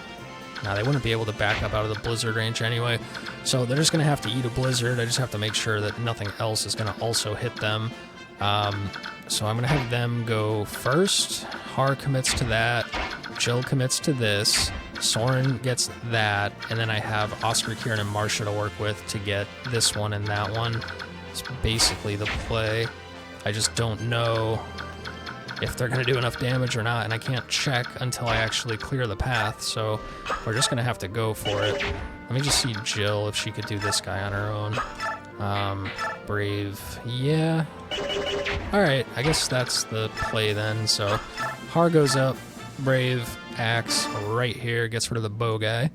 they wouldn't be able to back up out of the blizzard range anyway. So they're just going to have to eat a blizzard. I just have to make sure that nothing else is going to also hit them. So I'm going to have them go first. Har commits to that. Jill commits to this. Soren gets that. And then I have Oscar, Kieran, and Marsha to work with to get this one and that one. It's basically the play. I just don't know if they're going to do enough damage or not, and I can't check until I actually clear the path, so we're just going to have to go for it. Let me just see Jill if she could do this guy on her own. Brave, yeah. Alright, I guess that's the play then, so Har goes up, Brave, Axe, right here, gets rid of the bow guy.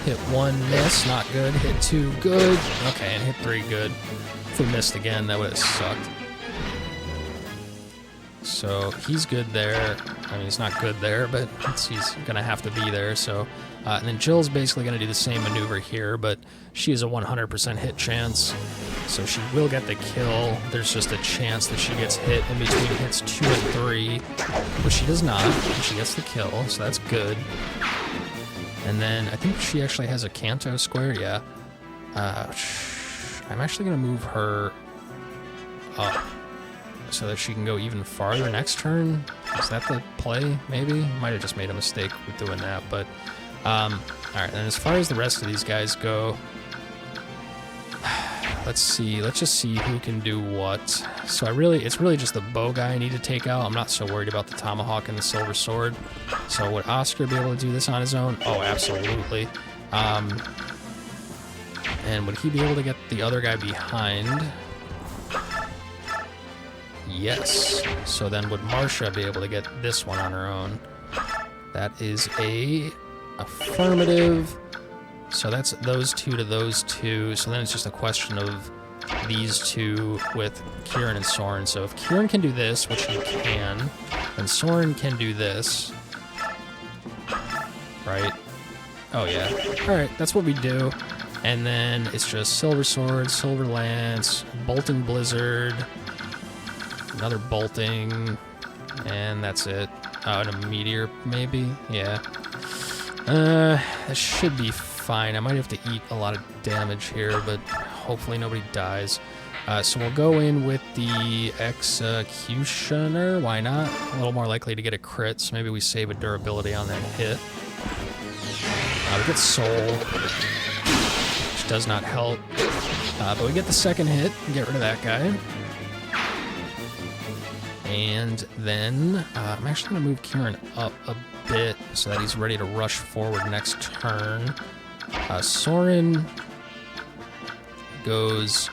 Hit 1, miss, not good. Hit 2, good. Okay, and hit 3, good. If we missed again, that would have sucked. So he's good there. I mean, he's not good there, but he's going to have to be there. So, and then Jill's basically going to do the same maneuver here, but she has a 100% hit chance. So she will get the kill. There's just a chance that she gets hit in between hits 2 and 3, but she does not. She gets the kill, so that's good. And then I think she actually has a Kanto square, yeah. I'm actually going to move her up so that she can go even farther next turn. Is that the play, maybe? Might have just made a mistake with doing that, but... Alright, and as far as the rest of these guys go... Let's see, let's just see who can do what. So it's really just the bow guy I need to take out. I'm not so worried about the tomahawk and the silver sword. So would Oscar be able to do this on his own? Oh, absolutely. And would he be able to get the other guy behind? Yes. So then would Marcia be able to get this one on her own? That is a affirmative. So that's those two to those two. So then it's just a question of these two with Kieran and Soren. So if Kieran can do this, which he can, then Soren can do this. Right? Oh, yeah. All right, that's what we do. And then it's just Silver Sword, Silver Lance, Bolting Blizzard, another Bolting, and that's it. Oh, and a Meteor, maybe? Yeah. That should be fine. I might have to eat a lot of damage here, but hopefully nobody dies. So we'll go in with the Executioner. Why not? A little more likely to get a crit, so maybe we save a durability on that hit. We get Soul, which does not help. But we get the second hit and get rid of that guy. And then I'm actually going to move Kieran up a bit so that he's ready to rush forward next turn. Soren goes...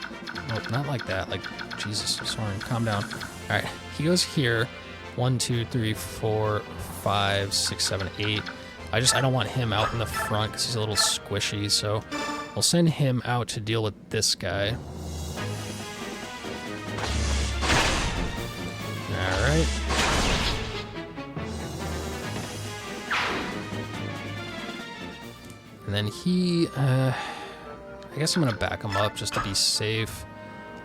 Oh, not like that. Like, Jesus, Soren, calm down. All right, he goes here. 1, 2, 3, 4, 5, 6, 7, 8. I don't want him out in the front because he's a little squishy, so we'll send him out to deal with this guy. Alright. And then he, I guess I'm going to back him up just to be safe.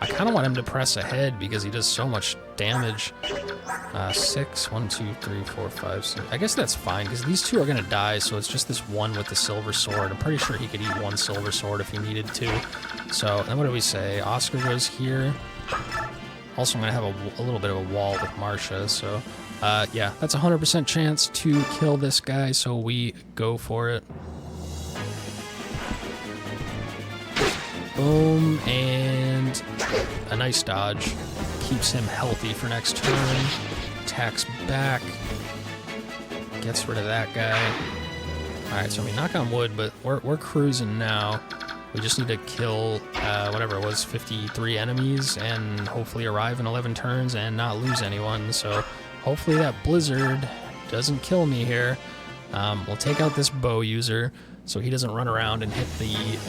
I kind of want him to press ahead because he does so much damage. 6, 1, 2, 3, 4, 5, 6. I guess that's fine because these two are going to die, so it's just this one with the silver sword. I'm pretty sure he could eat one silver sword if he needed to. So then what do we say? Oscar goes here. Also, I'm going to have a little bit of a wall with Marcia, so yeah, that's a 100% chance to kill this guy, so we go for it. Boom, and a nice dodge. Keeps him healthy for next turn. Attacks back. Gets rid of that guy. Alright, so I mean, knock on wood, but we're cruising now. We just need to kill, whatever it was, 53 enemies, and hopefully arrive in 11 turns and not lose anyone. So hopefully that Blizzard doesn't kill me here. We'll take out this bow user so he doesn't run around and hit the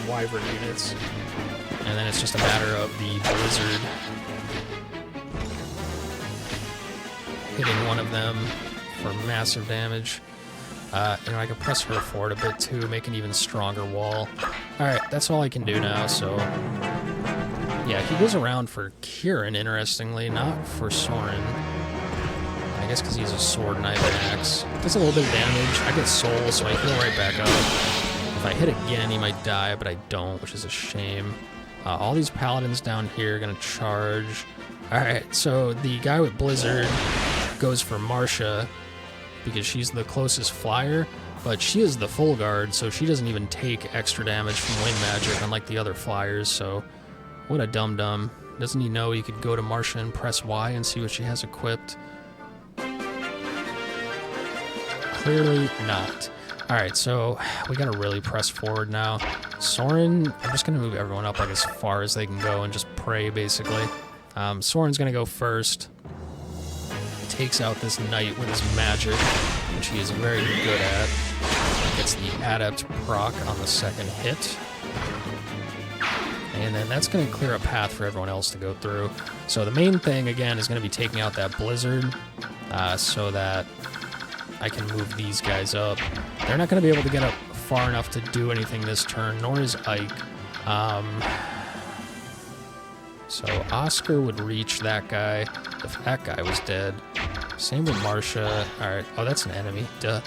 Wyvern units. And then it's just a matter of the Blizzard hitting one of them for massive damage. I can press her forward a bit too, make an even stronger wall. Alright, that's all I can do now, so... Yeah, he goes around for Kieran, interestingly, not for Soren. I guess because he's a sword and I have an axe. Does a little bit of damage. I get soul, so I heal right back up. If I hit again, he might die, but I don't, which is a shame. All these paladins down here are going to charge. Alright, so the guy with Blizzard goes for Marcia, because she's the closest flyer, but she is the full guard, so she doesn't even take extra damage from wind magic, unlike the other flyers, so what a dum-dum. Doesn't he know he could go to Marcia and press Y and see what she has equipped? Clearly not. Alright, so we gotta really press forward now. Soren, I'm just gonna move everyone up like as far as they can go and just pray, basically. Soren's gonna go first. Takes out this knight with his magic, which he is very good at. Gets the adept proc on the second hit. and then that's going to clear a path for everyone else to go through. So the main thing, again, is going to be taking out that blizzard so that I can move these guys up. They're not going to be able to get up far enough to do anything this turn, nor is Ike. So Oscar would reach that guy if that guy was dead. Same with Marcia. All right. Oh, that's an enemy. Duh.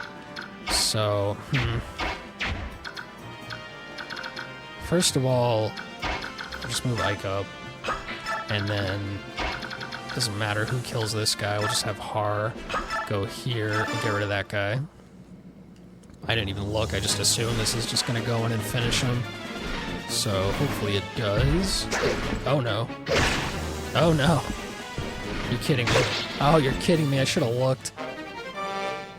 So, first of all, I'll just move Ike up. And then, doesn't matter who kills this guy. We'll just have Har go here and get rid of that guy. I didn't even look. I just assumed this is just going to go in and finish him. So hopefully it does. Oh no. Oh no. You're kidding me. Oh, you're kidding me. I should have looked.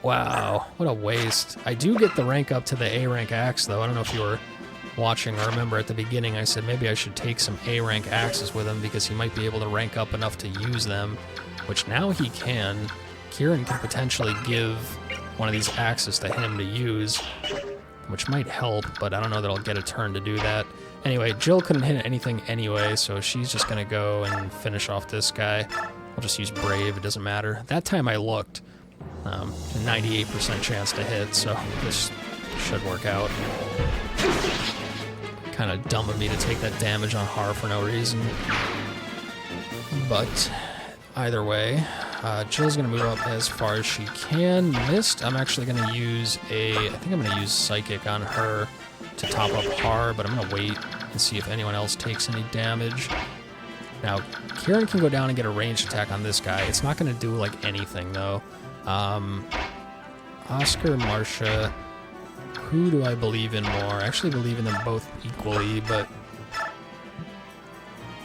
Wow. What a waste. I do get the rank up to the A rank axe though. I don't know if you were watching or remember at the beginning I said maybe I should take some A rank axes with him because he might be able to rank up enough to use them, which now he can. Kieran can potentially give one of these axes to him to use, which might help, but I don't know that I'll get a turn to do that. Anyway, Jill couldn't hit anything anyway, so she's just going to go and finish off this guy. I'll just use Brave, it doesn't matter. That time I looked. 98% chance to hit, so this should work out. Kind of dumb of me to take that damage on Har for no reason. But either way, Jill's going to move up as far as she can. Missed. I'm actually going to use I think I'm going to use Psychic on her to top up Har, but I'm going to wait and see if anyone else takes any damage. Now, Kieran can go down and get a ranged attack on this guy. It's not going to do, like, anything, though. Oscar, Marcia, who do I believe in more? I actually believe in them both equally, but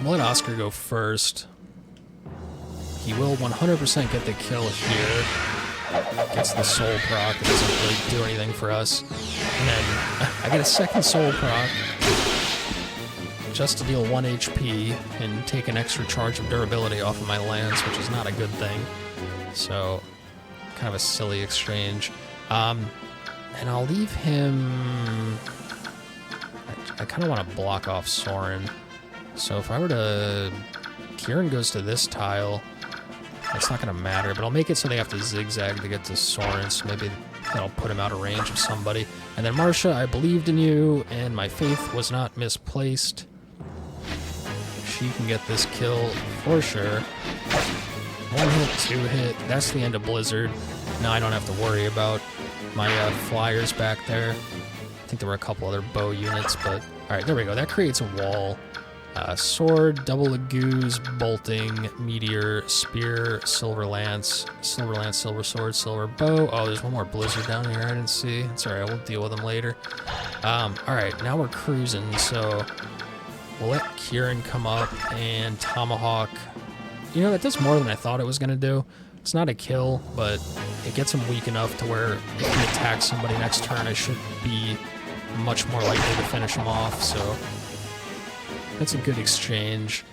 I'll let Oscar go first. He will 100% get the kill here. Gets the soul proc. It doesn't really do anything for us. And then I get a second soul proc just to deal 1 HP and take an extra charge of durability off of my lance, which is not a good thing. So, kind of a silly exchange. And I'll leave him... I kind of want to block off Soren. So if I were to... Kieran goes to this tile. It's not going to matter, but I'll make it so they have to zigzag to get to Soren, so maybe that'll put him out of range of somebody. And then Marcia, I believed in you, and my faith was not misplaced. She can get this kill for sure. 1 hit, 2 hit, that's the end of Blizzard. Now I don't have to worry about my flyers back there. I think there were a couple other bow units, but... Alright, there we go. That creates a wall. Sword, double Lagoos, bolting, meteor, spear, silver lance, silver sword, silver bow. Oh, there's one more blizzard down here I didn't see. It's alright, we'll deal with them later. Alright, now we're cruising, so we'll let Kieran come up and tomahawk. You know, that does more than I thought it was going to do. It's not a kill, but it gets him weak enough to where if he attacks somebody next turn, I should be much more likely to finish him off, so... That's a good exchange.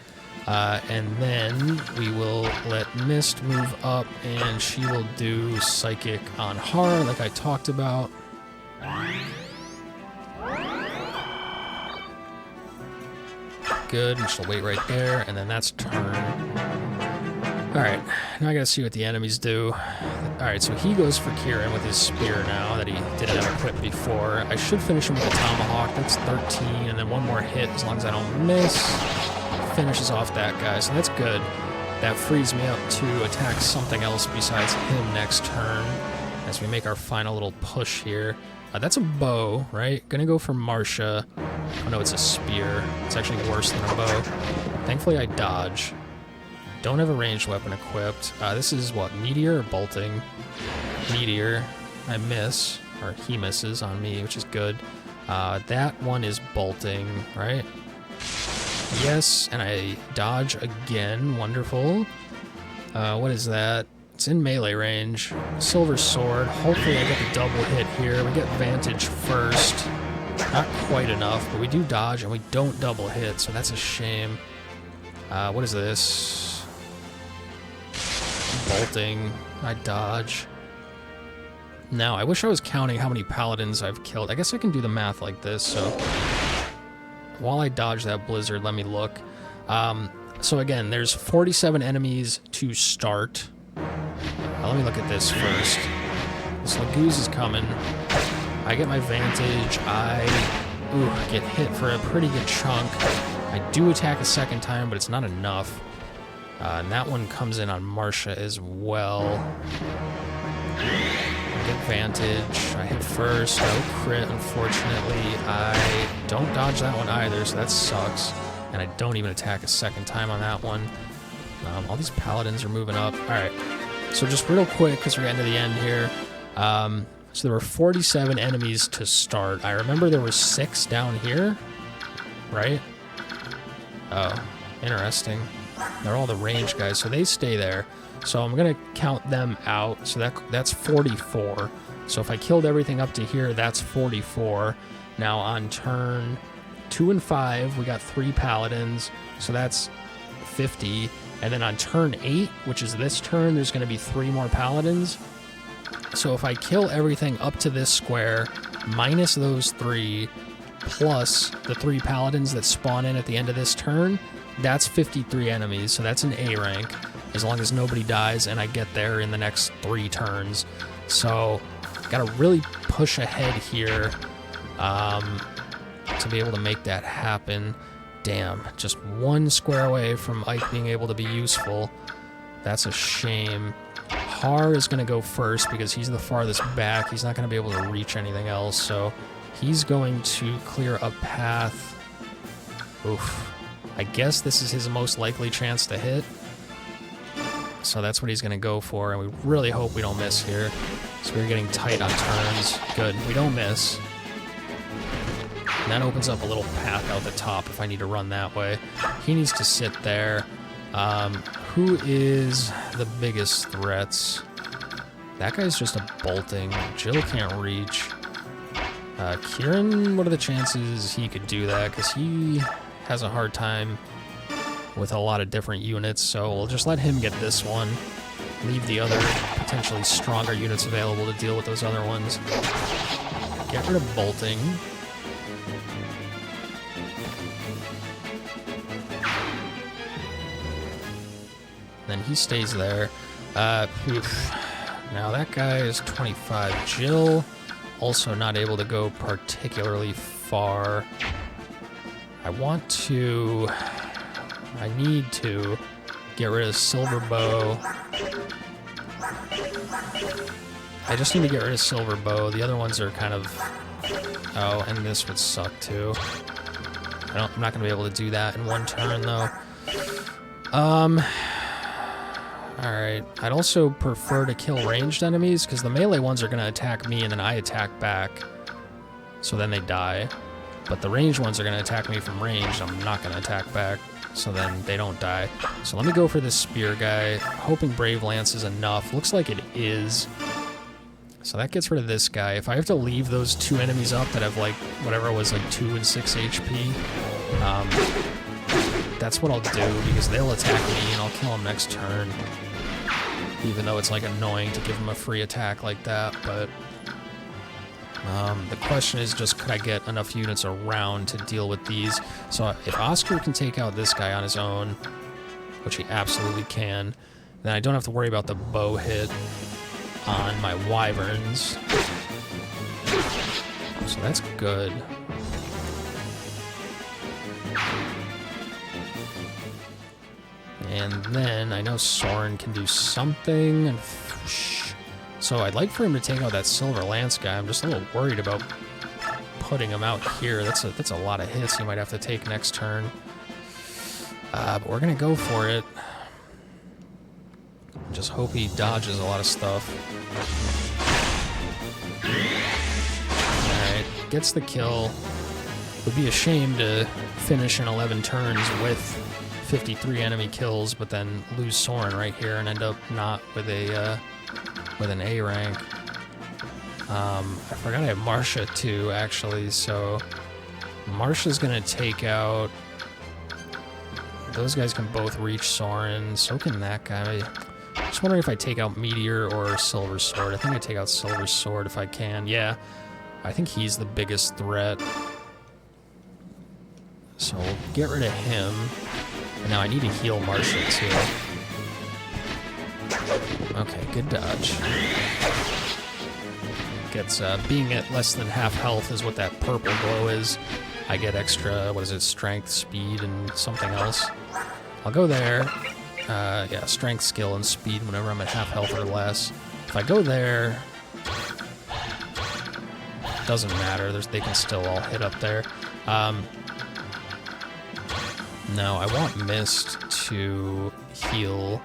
And then we will let Mist move up, and she will do Psychic on Har, like I talked about. Good, and she'll wait right there, and then that's turn. Alright, now I gotta see what the enemies do. Alright, so he goes for Kieran with his spear now that he didn't have equipped before. I should finish him with a tomahawk. That's 13, and then one more hit as long as I don't miss. Finishes off that guy, so that's good. That frees me up to attack something else besides him next turn as we make our final little push here. That's a bow, right? Gonna go for Marcia. Oh no, it's a spear. It's actually worse than a bow. Thankfully I dodge. Don't have a ranged weapon equipped. This is what, meteor or bolting? Meteor. I miss, or he misses on me, which is good. That one is bolting, right? Yes, and I dodge again. Wonderful. What is that? It's in melee range. Silver sword. Hopefully I get the double hit here. We get vantage first. Not quite enough, but we do dodge and we don't double hit, so that's a shame. What is this? Bolting. I dodge. Now, I wish I was counting how many paladins I've killed. I guess I can do the math like this, so... while I dodge that blizzard, let me look. So again, there's 47 enemies to start. Let me look at this first. This Laguz is coming. I get my vantage. I get hit for a pretty good chunk. I do attack a second time, but it's not enough. And that one comes in on Marcia as well. I get vantage. I hit first. No crit, unfortunately. I don't dodge that one either, so that sucks. And I don't even attack a second time on that one. All these paladins are moving up. Alright, so just real quick, because we're getting to the end here. So there were 47 enemies to start. I remember there were 6 down here, right? Oh, interesting. They're all the range guys, so they stay there. So I'm going to count them out. So that's 44. So if I killed everything up to here, that's 44. Now on turn 2 and 5, we got 3 paladins, so that's 50. And then on turn 8, which is this turn, there's going to be 3 more paladins. So if I kill everything up to this square, minus those 3, plus the 3 paladins that spawn in at the end of this turn, that's 53 enemies, so that's an A rank, as long as nobody dies and I get there in the next 3 turns. So, gotta really push ahead here to be able to make that happen. Damn, just 1 square away from Ike being able to be useful. That's a shame. Har is going to go first because he's the farthest back. He's not going to be able to reach anything else, so he's going to clear a path. Oof. I guess this is his most likely chance to hit. So that's what he's going to go for, and we really hope we don't miss here. So we're getting tight on turns. Good, we don't miss. And that opens up a little path out the top if I need to run that way. He needs to sit there. Who is the biggest threats? That guy's just a bolting. Jill can't reach. Kieran, what are the chances he could do that? Because he has a hard time with a lot of different units, so we'll just let him get this one. Leave the other potentially stronger units available to deal with those other ones. Get rid of bolting. Then he stays there. Now that guy is 25. Jill, also not able to go particularly far. I need to get rid of Silver Bow. I just need to get rid of Silver Bow. The other ones are kind of... Oh, and this would suck too. I'm not going to be able to do that in 1 turn though. Alright, I'd also prefer to kill ranged enemies, because the melee ones are going to attack me and then I attack back. So then they die. But the ranged ones are going to attack me from range, I'm not going to attack back. So then they don't die. So let me go for this spear guy, hoping Brave Lance is enough. Looks like it is. So that gets rid of this guy. If I have to leave those 2 enemies up that have like, whatever was like 2 and 6 HP, that's what I'll do, because they'll attack me and I'll kill them next turn. Even though it's like annoying to give them a free attack like that, but the question is just, could I get enough units around to deal with these? So if Oscar can take out this guy on his own, which he absolutely can, then I don't have to worry about the bow hit on my wyverns. So that's good. And then I know Soren can do something. And so I'd like for him to take out that Silver Lance guy. I'm just a little worried about putting him out here. That's a lot of hits he might have to take next turn. But we're going to go for it. Just hope he dodges a lot of stuff. Alright, gets the kill. Would be a shame to finish in 11 turns with 53 enemy kills, but then lose Soren right here and end up not with an A rank. I forgot I have Marcia too, actually, so Marcia's gonna take out... Those guys can both reach Soren, so can that guy. Just wondering if I take out Meteor or Silver Sword. I think I take out Silver Sword if I can. Yeah, I think he's the biggest threat. So we'll get rid of him. And now I need to heal Marcia too. Okay, good dodge. Gets, being at less than half health is what that purple glow is. I get extra, what is it, strength, speed, and something else. I'll go there. Yeah, strength, skill, and speed whenever I'm at half health or less. If I go there, doesn't matter. They can still all hit up there. No, I want Mist to heal,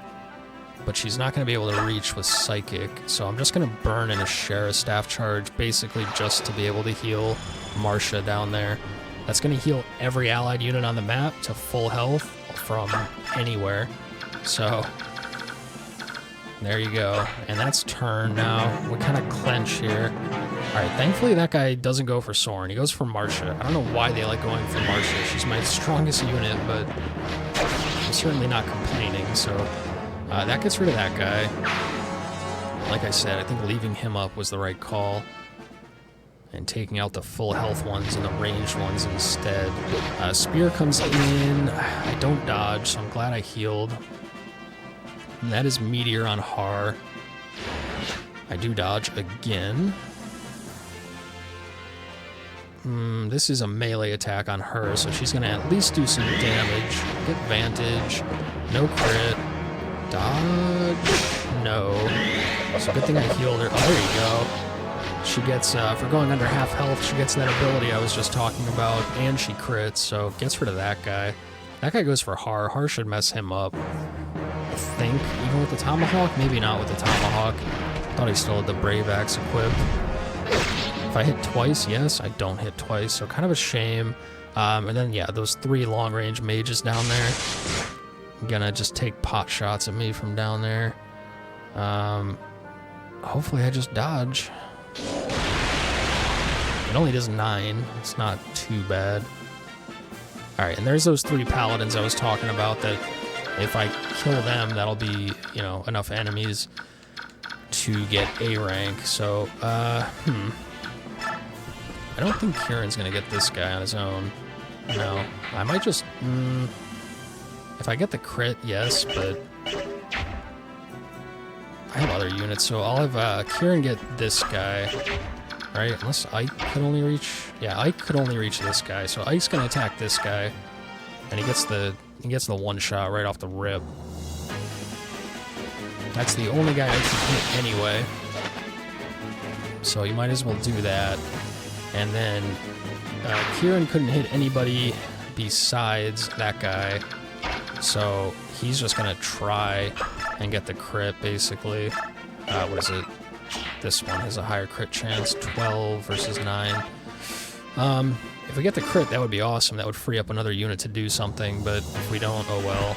but she's not going to be able to reach with Psychic, so I'm just going to burn in a Shara Staff Charge, basically just to be able to heal Marcia down there. That's going to heal every allied unit on the map to full health from anywhere. So, there you go. And that's turn now. We kind of clench here. Alright, thankfully that guy doesn't go for Soren. He goes for Marcia. I don't know why they like going for Marcia. She's my strongest unit, but I'm certainly not complaining. So, that gets rid of that guy. Like I said, I think leaving him up was the right call. And taking out the full health ones and the ranged ones instead. Spear comes in. I don't dodge, so I'm glad I healed. And that is Meteor on Har. I do dodge again. This is a melee attack on her, so she's going to at least do some damage. Get Vantage. No crit. Dodge. No. So good thing I healed her. Oh, there you go. She gets, for going under half health, she gets that ability I was just talking about, and she crits, so gets rid of that guy. That guy goes for Har. Har should mess him up. I think, even with the Tomahawk? Maybe not with the Tomahawk. Thought he still had the Brave Axe equipped. If I hit twice, yes, I don't hit twice, so kind of a shame. And then, yeah, those 3 long-range mages down there. Gonna just take pot shots at me from down there. Hopefully I just dodge. It only does 9. It's not too bad. Alright, and there's those 3 paladins I was talking about that if I kill them, that'll be, you know, enough enemies to get A rank. So, I don't think Kieran's gonna get this guy on his own. No. I might just, if I get the crit, yes, but I have other units, so I'll have Kieran get this guy, right? Unless Ike could only reach... Yeah, Ike could only reach this guy, so Ike's gonna attack this guy, and he gets the one shot right off the rip. That's the only guy I can hit anyway, so you might as well do that. And then Kieran couldn't hit anybody besides that guy, so he's just gonna try and get the crit, basically. What is it? This one has a higher crit chance, 12 versus 9. If we get the crit, that would be awesome. That would free up another unit to do something, but if we don't, oh well.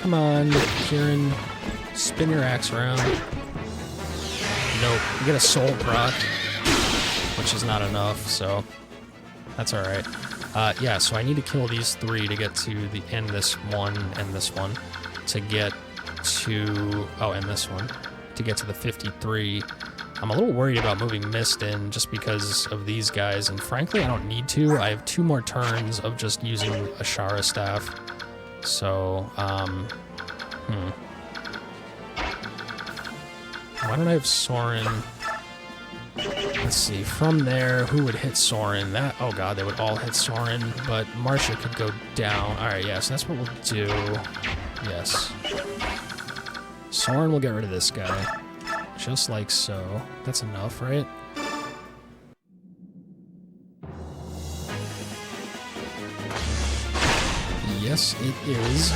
Come on, Kieran. Spin your axe around. Nope. You get a soul proc, which is not enough, so that's alright. Yeah, so I need to kill these 3 to get to the end this one and this one to get to... Oh, and this one. To get to the 53. I'm a little worried about moving Mist in just because of these guys, and frankly, I don't need to. I have 2 more turns of just using a Shara Staff. So, Why don't I have Soren... Let's see, from there, who would hit Soren? That, oh god, they would all hit Soren, but Marcia could go down. Alright, yeah, so that's what we'll do. Yes. Soren will get rid of this guy. Just like so. That's enough, right? Yes, it is.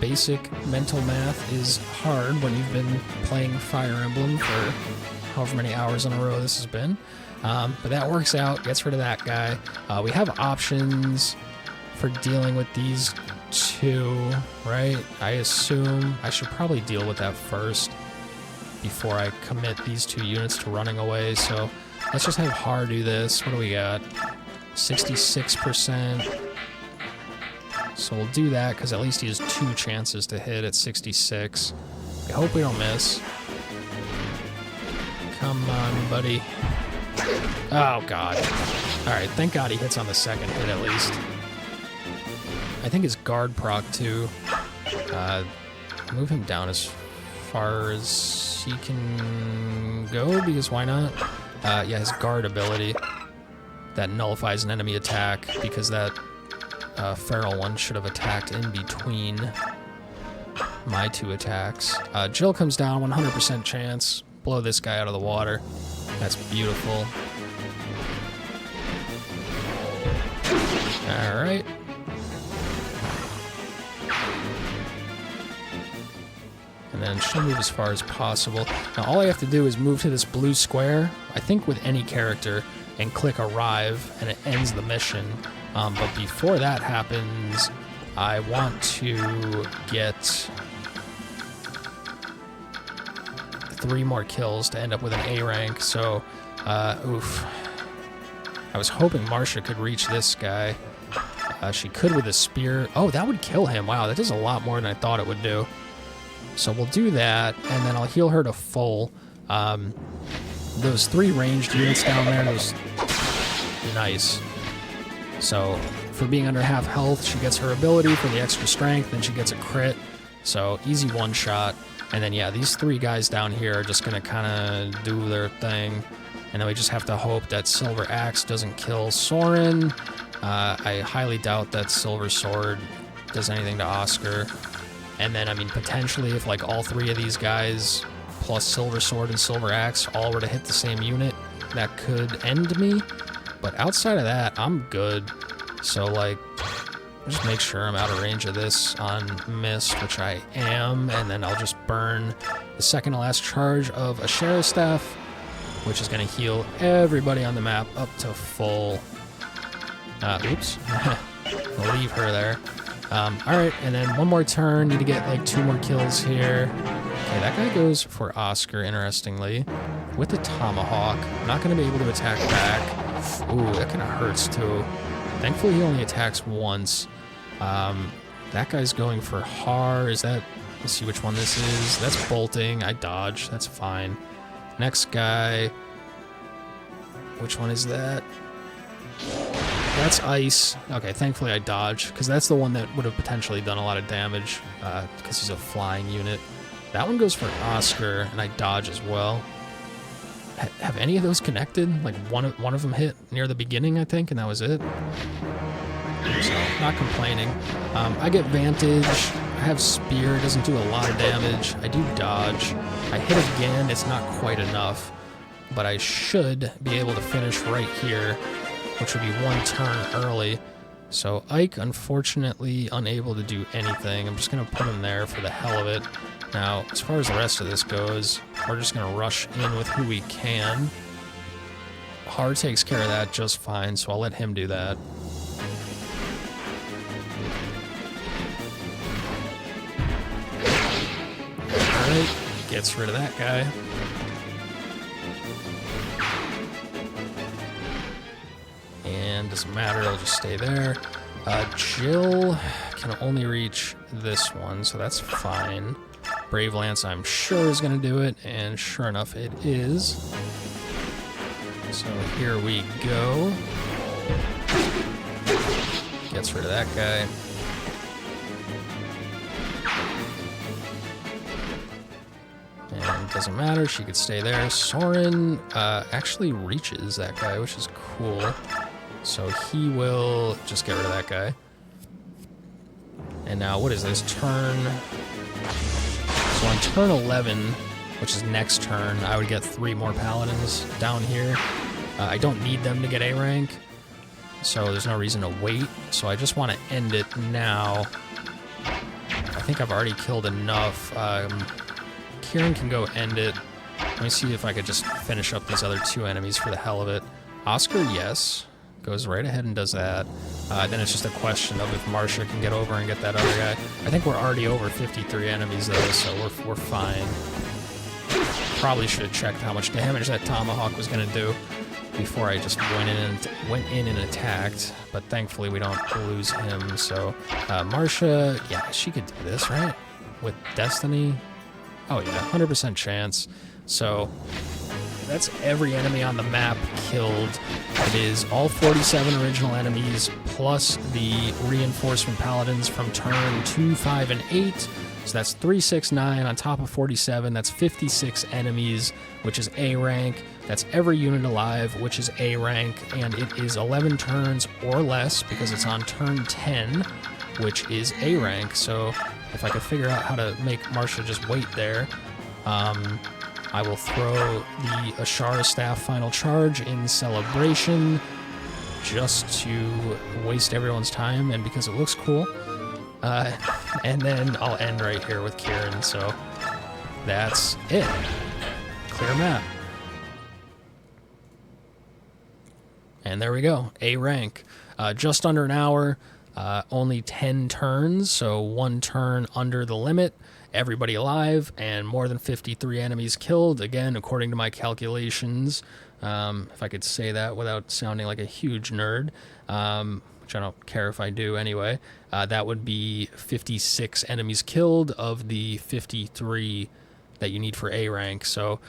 Basic mental math is hard when you've been playing Fire Emblem for however many hours in a row this has been. But that works out, gets rid of that guy. We have options for dealing with these 2, right? I assume I should probably deal with that first before I commit these 2 units to running away. So let's just have Har do this. What do we got? 66%. So we'll do that because at least he has 2 chances to hit at 66. I hope we don't miss. Come on, buddy. Oh, God. All right, thank God he hits on the second hit at least. I think his guard proc, too. Move him down as far as he can go, because why not? Yeah, his guard ability. That nullifies an enemy attack, because that feral one should have attacked in between my two attacks. Jill comes down, 100% chance. Blow this guy out of the water. That's beautiful. Alright. And then she'll move as far as possible. Now all I have to do is move to this blue square, I think with any character, and click arrive, and it ends the mission. But before that happens, I want to get 3 more kills to end up with an A rank, so, oof. I was hoping Marcia could reach this guy. She could with a spear. Oh, that would kill him. Wow, that does a lot more than I thought it would do. So we'll do that, and then I'll heal her to full. Those 3 ranged units down there, those... Nice. So, for being under half health, she gets her ability for the extra strength, then she gets a crit. So, easy one-shot. And then, yeah, these 3 guys down here are just going to kind of do their thing. And then we just have to hope that Silver Axe doesn't kill Soren. I highly doubt that Silver Sword does anything to Oscar. And then, I mean, potentially if, like, all 3 of these guys, plus Silver Sword and Silver Axe, all were to hit the same unit, that could end me. But outside of that, I'm good. So, like, just make sure I'm out of range of this on Mist, which I am, and then I'll just burn the second to last charge of a Sheriff Staff, which is going to heal everybody on the map up to full. Oops. I'll leave her there. Alright, and then one more turn. Need to get, like, 2 more kills here. Okay, that guy goes for Oscar, interestingly, with the Tomahawk. I'm not going to be able to attack back. Ooh, that kind of hurts, too. Thankfully, he only attacks once. That guy's going for Har. Is that... Let's see which one this is. That's bolting. I dodge. That's fine. Next guy... Which one is that? That's ice. Okay, thankfully I dodge, because that's the one that would have potentially done a lot of damage, because he's a flying unit. That one goes for Oscar, and I dodge as well. Have any of those connected? Like, one of them hit near the beginning, I think, and that was it. So, not complaining. I get Vantage. I have Spear. It doesn't do a lot of damage. I do dodge. I hit again. It's not quite enough. But I should be able to finish right here, which would be 1 turn early. So Ike, unfortunately, unable to do anything. I'm just going to put him there for the hell of it. Now, as far as the rest of this goes, we're just going to rush in with who we can. Har takes care of that just fine, so I'll let him do that. Alright, gets rid of that guy. And doesn't matter, it'll just stay there. Jill can only reach this one, so that's fine. Brave Lance, I'm sure, is going to do it, and sure enough, it is. So here we go. Gets rid of that guy. And it doesn't matter, she could stay there. Soren actually reaches that guy, which is cool. So he will just get rid of that guy. And now, what is this? Turn... So on turn 11, which is next turn, I would get 3 more Paladins down here. I don't need them to get A rank, so there's no reason to wait. So I just want to end it now. I think I've already killed enough. Kieran can go end it. Let me see if I could just finish up these other 2 enemies for the hell of it. Oscar, yes. Goes right ahead and does that. Then it's just a question of if Marcia can get over and get that other guy. I think we're already over 53 enemies though, so we're fine. Probably should have checked how much damage that Tomahawk was going to do before I just went in and attacked. But thankfully we don't lose him. So Marcia, yeah, she could do this, right? With Destiny. Oh yeah, 100% chance. So that's every enemy on the map killed. It is all 47 original enemies, plus the reinforcement paladins from turn 2, 5, and 8. So that's 3, 6, 9 on top of 47. That's 56 enemies, which is A rank. That's every unit alive, which is A rank. And it is 11 turns or less because it's on turn 10, which is A rank. So if I could figure out how to make Marcia just wait there, I will throw the Ashara Staff Final Charge in Celebration just to waste everyone's time and because it looks cool. And then I'll end right here with Kieran, so that's it. Clear map. And there we go, A rank. Just under an hour, only 10 turns, so 1 turn under the limit. Everybody alive, and more than 53 enemies killed, again, according to my calculations. If I could say that without sounding like a huge nerd, which I don't care if I do anyway, that would be 56 enemies killed of the 53 that you need for A rank, so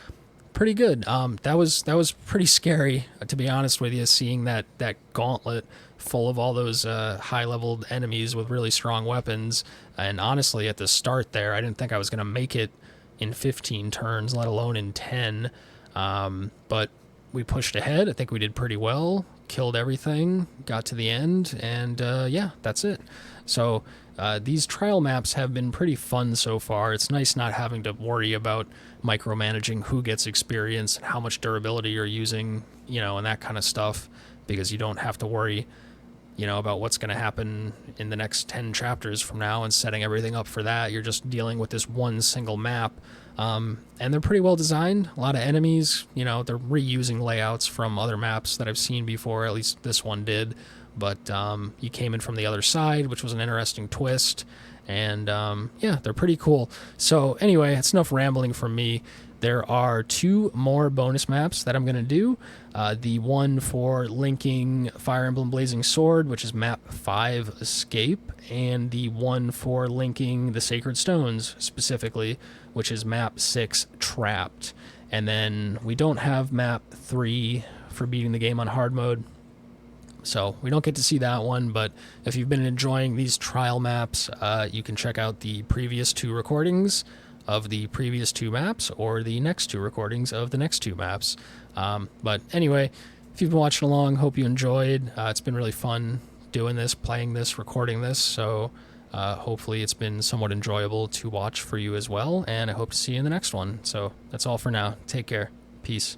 pretty good. That was pretty scary, to be honest with you, seeing that gauntlet full of all those high-leveled enemies with really strong weapons. And honestly, at the start there, I didn't think I was going to make it in 15 turns, let alone in 10. But we pushed ahead. I think we did pretty well, killed everything, got to the end, and yeah, that's it. So these trial maps have been pretty fun so far. It's nice not having to worry about micromanaging who gets experience and how much durability you're using, you know, and that kind of stuff, because you don't have to worry, you know, about what's going to happen in the next 10 chapters from now and setting everything up for that. You're just dealing with this one single map. And they're pretty well designed. A lot of enemies, you know, they're reusing layouts from other maps that I've seen before, at least this one did. But you came in from the other side, which was an interesting twist. And yeah, they're pretty cool. So anyway, that's enough rambling from me. There are 2 more bonus maps that I'm going to do. The one for linking Fire Emblem Blazing Sword, which is map 5, Escape, and the one for linking the Sacred Stones, specifically, which is map 6, Trapped. And then we don't have map 3 for beating the game on hard mode, so we don't get to see that one. But if you've been enjoying these trial maps, you can check out the previous 2 recordings of the previous 2 maps, or the next 2 recordings of the next 2 maps. But anyway, if you've been watching along, hope you enjoyed. It's been really fun doing this, playing this, recording this, so hopefully it's been somewhat enjoyable to watch for you as well, and I hope to see you in the next one. So that's all for now. Take care. Peace.